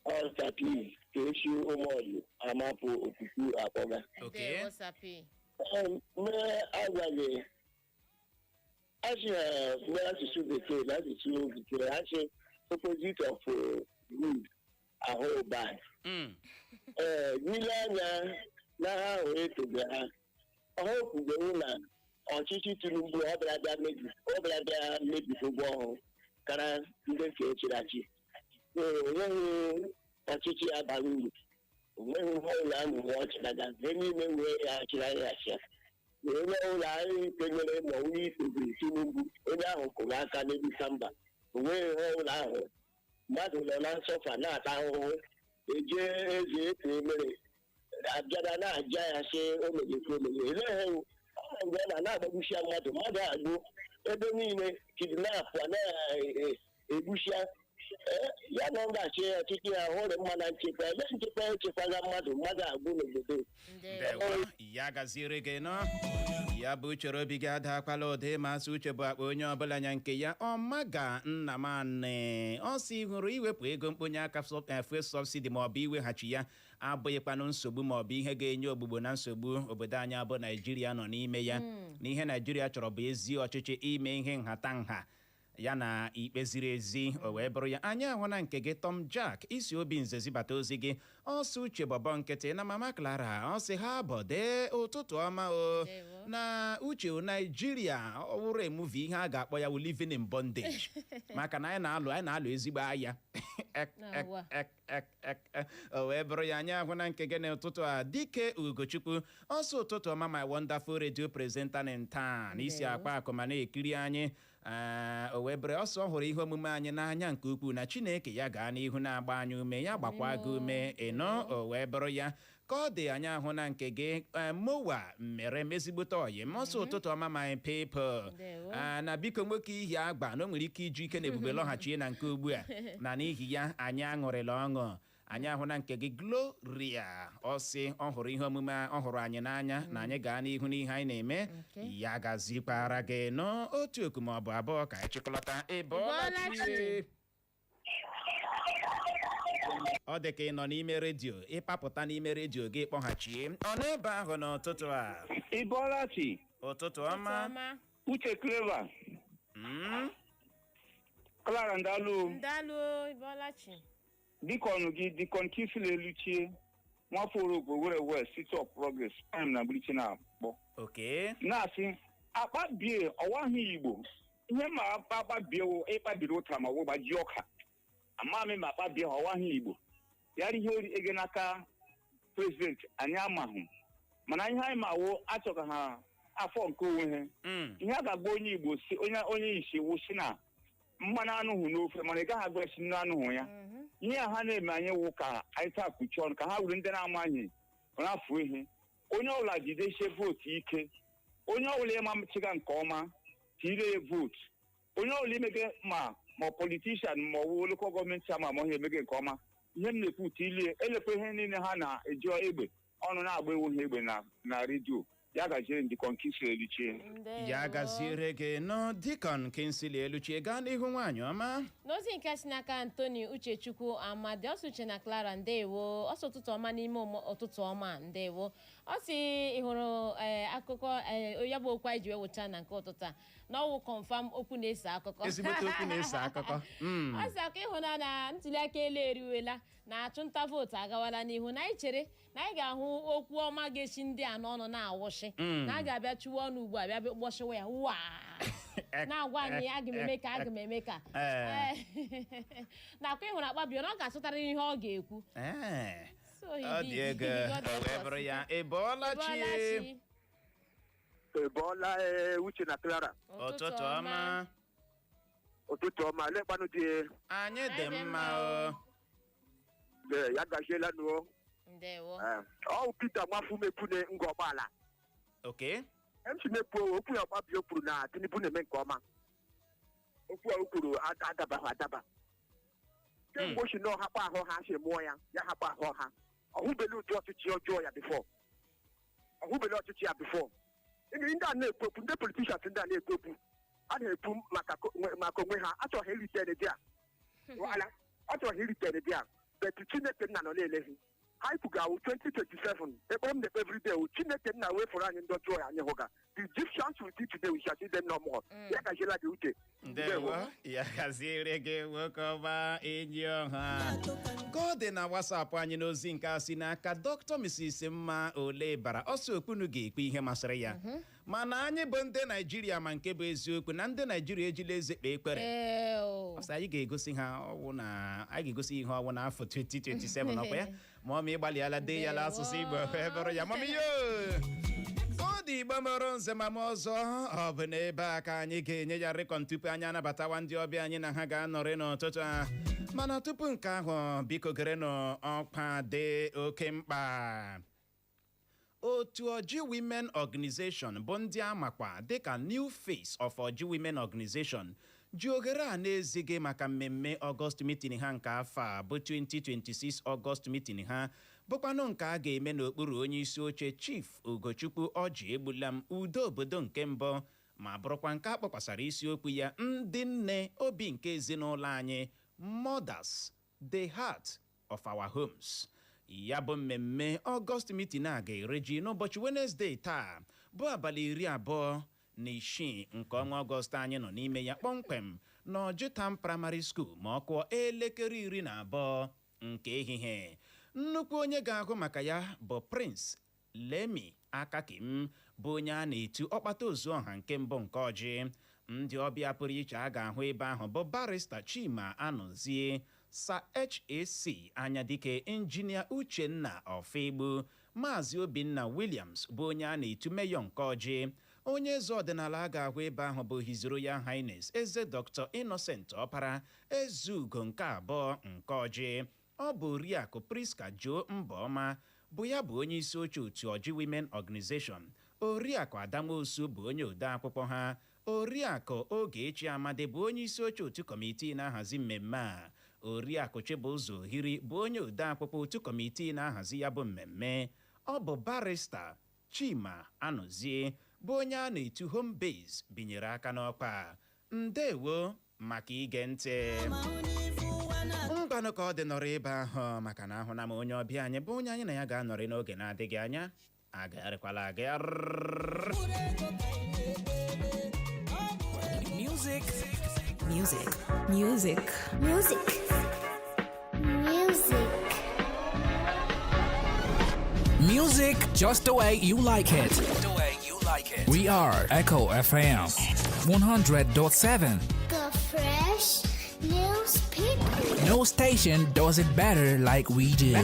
Ọsapi ka echi ụmụọdụ amapụ Okwu Akpabio. Ndewo Sapi. Agwaghị achị n'asụsụ bekee na asụsụ bekee achị opposite of good ahụ bad. N'ile anya na ha ahụ etobe ha ọha kwubewu na ọchịchị Tinubu ọ bịara mebi ụgwọ ọhụụ kara ndị nke echiri achị. Onweghị ọchịchị abalị uru, onweghị ụlọ ahụ nwe ọchịraga ihe niile wee ya achịrị achị. Onye ụlọ anyị kwenyere ma onye itobiri Tinubu onye ahụ kụrụ aka n'ebisa mba. Onweghị ụlọ ahụ mmadụ nọ na nsọfa na-ata ahụhụ eje eze eto emere abịara na-aja ya sị o megekwa omege eleghị mgbe na na-agbagbusia mmadụ agbụ ebe niile kidnap na-egbusia ya na ọ ga-achị ọchịchị ya hụrụ mma na nchekwa ebe nchekwa echekwaga mmadụ agwụ n'obodo. Ndewo ya gaziere gị nọ ya bụ uchere obi gị adakwala ụdị masị uche bụ akpa onye ọbụla nya nke ya ọmaga nna m anị ọ si hụrụ iwepụ ego mkponye aka fuel subsidi maọbụ iweghachi ya abụghịkwanụ nsogbu maọbụ ihe ga-enye ogbugbo na nsogbu obodo anyị abụ Naijiria nọ n'ime ya na ihe Naijiria chọrọ bụ ezi ọchịchị ime ihe nhata ya na ikpe ziri ezi o wee bụrụ ya anyị ahụ na nke gị Tom Jack isi obi nze zibata ozi gị ọsọ uche bọbọ nkịtị na mama Clara ọ sị ha bọdee ụtụtụ ọma o na uche Naijiria ọ wụrụ emuvi ihe a ga-akpọ ya living in bondage maka na anyị na-alụ ezigbo agha o wee bụrụ ya anyị ahụ na nke gị n'ụtụtụ a dike Ugochukwu ọsọ ụtụtụ ọma my wonderful radio presenter in town isi akpa akụ ma na-ekiri anyị o wee bụrụ ọsọ hụrụ ihe omume anyị n'anya nke ukwuu na Chineke ya gaa n'ihu na-agba anyị ume ya gbakwa gị ume ịnọ o wee bụrụ ya ka ọ dị anyị ahụ na nke gị mowa mere mezigbote oyi ọsọ ụtụtụ ọma my people na biko nwoke ihi agba na o nwere ike iju ike na ebube lọghachie na nke ugbu a na n'ihi ya anyị aṅụrịla ọṅụ anyị ahụ na nke gị Gloria ọsị ọ hụrụ ihe omume ọ hụrụ anyị n'anya na anyị gaa n'ihu n'ihe anyị na-eme ya gazikwara gị n'otu oku ma ọ bụ abụọ ka anyị chịkọlọta ịbọọlachi ọ dị ka ị nọ n'ime redio ịpapụta n'ime redio gị kpọghachie ọ n'ebe ahụ n'ụtụtụ a ịbọọlachi ụtụtụ ọma Uche Clever Clara ndalụ ịbọọlachi dịkọnụ gị dịkọn Kifili Eluchie nwafọ oruugbo were West City of Progress time na Blichi na-akpọ na-asị Akpabio ọwaghị Igbo ihe ma Akpabio ịkpabiri ụtara ma gbaji ọka amami ma Akpabio ọwaghị Igbo ya ihe ege n'aka prezidenti anyị amahụ mana ihe anyị ma wo achọka ha afọ nke onwe ha ihe a ga-agba onye Igbo si onye isi wụsi na mmanụ anụhụ n'ofe mana ị gaghị agba esi nnu anụhụ ya ihe a ha na-eme anyị wụ ka anyị taa kpuchi ọnụ ka ha wuru ndị na-amaghị n'afọ ihe onye ọbụla jidesie vootu ike onye ọbụla ịma mchiga nke ọma tire ya vootu onye ọbụla imege ma politishan ma ọwụ lokal gọọmenti ama ma ọhịa emege nke ọma ihe m na-ekwu tilie elekwa ihe niile ha na-eji egbe ọnụ na-agba ewu ha egbe na redio ya gaziere Dikọn Kingsley Eluchie ya gaziere gị nọ Dikọn Kingsley Eluchie gaa n'ihu nwaanyị ọma n'ozi nke si n'aka Anthony Uchechukwu Amadi ọsọ uche na Clara ndewo ọsọ ụtụtụ ọma n'ime ụtụtụ ọma ndewo ọ si ịhụrụ akụkọ ya bụ okwu anyị ji wewụcha na nke ụtụtụ a n'ọwụ confirm okwu na-ese akụkọ ezigbote okwu na-ese akụkọ ọ si aka ịhụna na ntụliaka elu eriwela na achụnta vootu agawala n'ihu na anyị chere na anyị ga-ahụ okwu ọma ga-echi ndị a n'ọnụ na-awụshi na a ga-abịa chụwa ọnụ ugbu a bịa gbọchiwa ya wa na-agwa anyị aga m eme ka nakwa ịhụrụ Akpabio na ọ ga-asụtara ihe ọ ga-ekwu ọ dị ego wee bụrụ ya ịbọọlachi Ebola Uche na Clara ụtụtụ ọma ụtụtụ ọma lekwanụ dị anyị dị mma o ya gaziela nụ ọ Peter Nwafumepune ngọgbala emchimekwu okwu ya Akpabio kwuru na Tinubu na-eme nke ọma okwu a kwuru adaba kemgbe ochi na ọhakpa ahụ ha si mụọ ya hapụ ahụ ha ọhụbeli ụdị ọchịchị ọjọọ ya bifọ ọhụbeli ọchịchị ya bifọ ndị a na-ekwu okwu ndị politishans ndị a na-ekwu okwu a na-ekwu maka onwe ha achọghị iritere dị a betu Chineke nna nọ na-eleghị ha ikwugawu 2027 ekpere m na-ekpe everyday Chineke nna wefụrụ anyị ndị ọjọọ ya anyị hụga the Egyptians will teach today we shall see them no more ya gaziela gị Uche ndewo ya gaziere gị nwoke ọma enyi ọha ka ọ dị na WhatsApp anyị n'ozi nke a si n'aka Dr. Mrs. Mma Olebara ọsọ okpunu ga-ekpe ihe masịrị ya mana anyị bụ ndị Naijiria ma nke bụ eziokwu na ndị Naijiria ejila eze kpee ekpere ọsọ anyị ga-egosi ha ọwụ na anyị ga-egosi ihe ọwụ n'afọ 2027 ọkwa ya ma ọ ma ịgbalịala dee ya n'asụsụ Igbo ebere ya mami yo ọ dị Igbo mụrụ nze ma m ọzọ ọ bụ n'ebe a ka anyị ga-enye ya rịkọn tupu anyị anabatawa ndị ọbịa anyị na ha ga-anọrị n'ụtụtụ a mana tupu nke ahụ biko gere n'ọkwa dị oke mkpa otu Oji Women Organization bụ ndị amakwa dịka New Face of Oji Women Organization ji oghere a na-ezighị maka mmemme Ọgọst mitin ha nke afọ a bụ 2026 Ọgọst mitin ha bụkwanụ nke a ga-eme n'okpuru onye isi oche Chief Ugochukwu Ọjị Egbulam udo obodo nke mbụ ma bụrụkwa nke akpọkwasara isiokwu ya ndị nne obi nke ezinụlọ anyị Mothers, the heart of our homes. Ya bụ mmemme Ọgọst mitin a ga-ereji n'ụbọchị Wenezdee taa bụ abalị 26 nke ọnwa Ọgọst anyị nọ n'ime ya kpọmkwem na Ọjịtam Primary School ma ọ kụọ elekere 12 nke ehihie. Nnukwu onye ga-ahụ maka ya bụ Prince Lemi Akakim bụ onye a na-etu ọkpata ozu ọha nke mbụ nke Ọjị. Ndị ọbịa pụrụ iche a ga-ahụ ebe ahụ bụ Barrister Chima Anọzie, Sir HAC Anyadike Injinia Uchenna Ofegbu, Maazị Obinna Williams bụ onye a na-etu Meyọ nke Ọjị. Onye eze ọdịnala a ga-ahụ ebe ahụ bụ His Royal Highness Eze Dr. Innocent Ọpara Ezugo nke abụọ nke Ọjị. Ọ bụ Oriakụ Priska Jo Mbọma bụ ya bụ onye isi oche otu Ọjị Women Organization. Oriakụ Adamosu bụ onye ode akwụkwọ ha. Oriakụ Ogechi Amadi bụ onye isi oche otu kọmitii na-ahazi mmemme a. Oriakụ Chibụzọ Ohiri bụ onye ode akwụkwọ otu kọmitii na-ahazi ya bụ mmemme. Ọ bụ Barrister Chima Anọzie bụ onye a na-etu Home Base binyere aka n'ọkwa. Ndewo maka ige ntị. Ngwanụ ka ọ dị nọrọ ebe ahụ maka na ahụ na m onye ọbịa anyị bụ onye anyị na ya ga-anọrị n'oge na-adịghị anya. Agagharịkwala agagharị. Music. Music. Music. Music. Music. Music just the way you like it. The way you like it. We are Echo FM 100.7. The fresh newspaper. No station does it better like we do.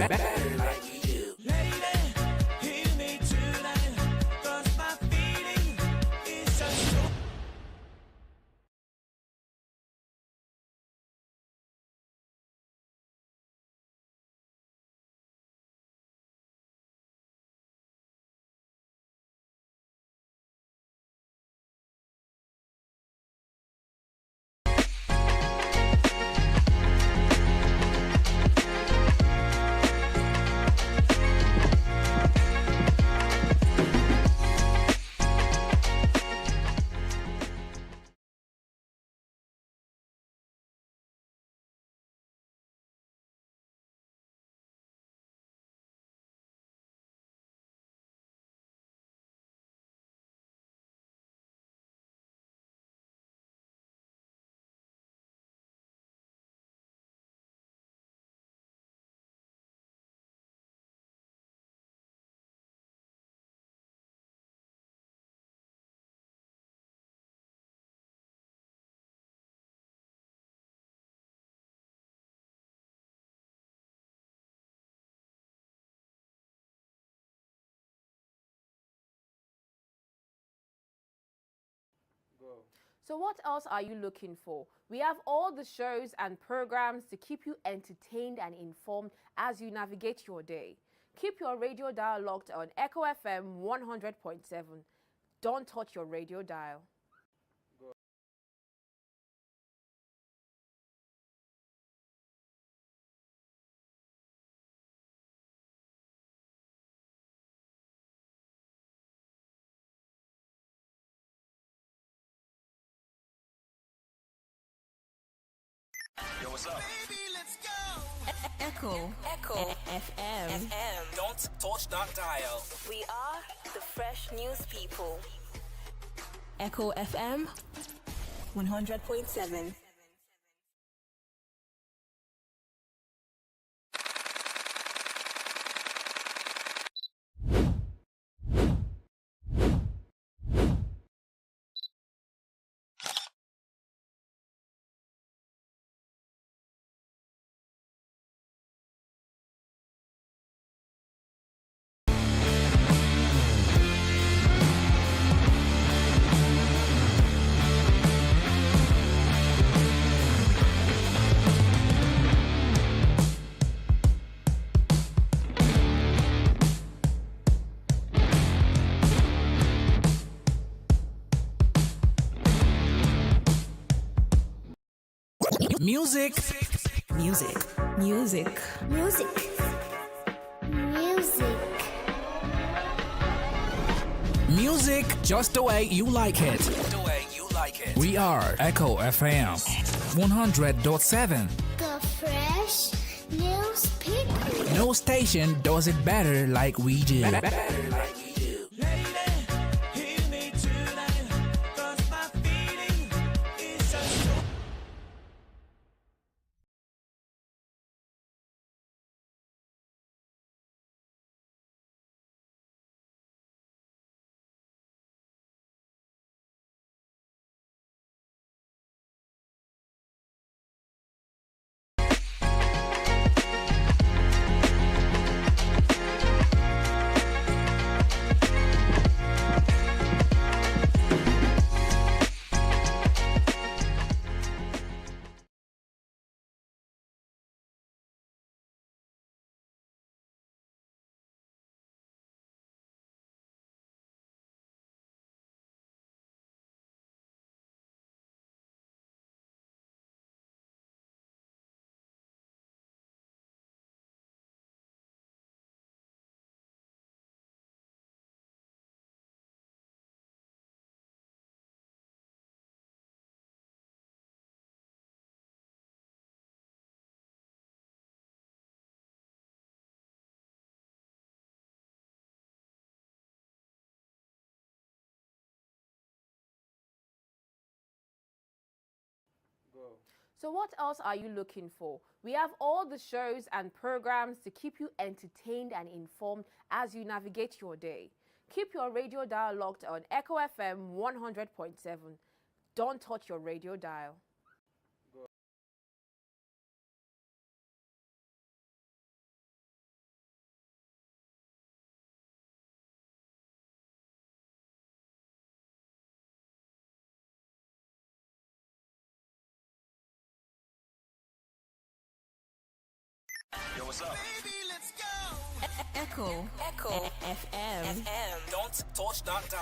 So what else are you looking for? We have all the shows and programs to keep you entertained and informed as you navigate your day. Keep your radio dial locked on Echo FM 100.7. Don't touch your radio dial. Yo, what's up? Baby, let's go. Echo FM. Don't touch that dial. We are the fresh news people. Echo FM 100.7. Music. Music. Music. Music. Music. Music just the way you like it. The way you like it. We are Echo FM 100.7. The fresh newspaper. No station does it better like we do. So what else are you looking for? We have all the shows and programs to keep you entertained and informed as you navigate your day. Keep your radio dial locked on Echo FM 100.7. Don't touch your radio dial. Yo, what's up? Baby, let's go. Echo. FM. Don't touch that down.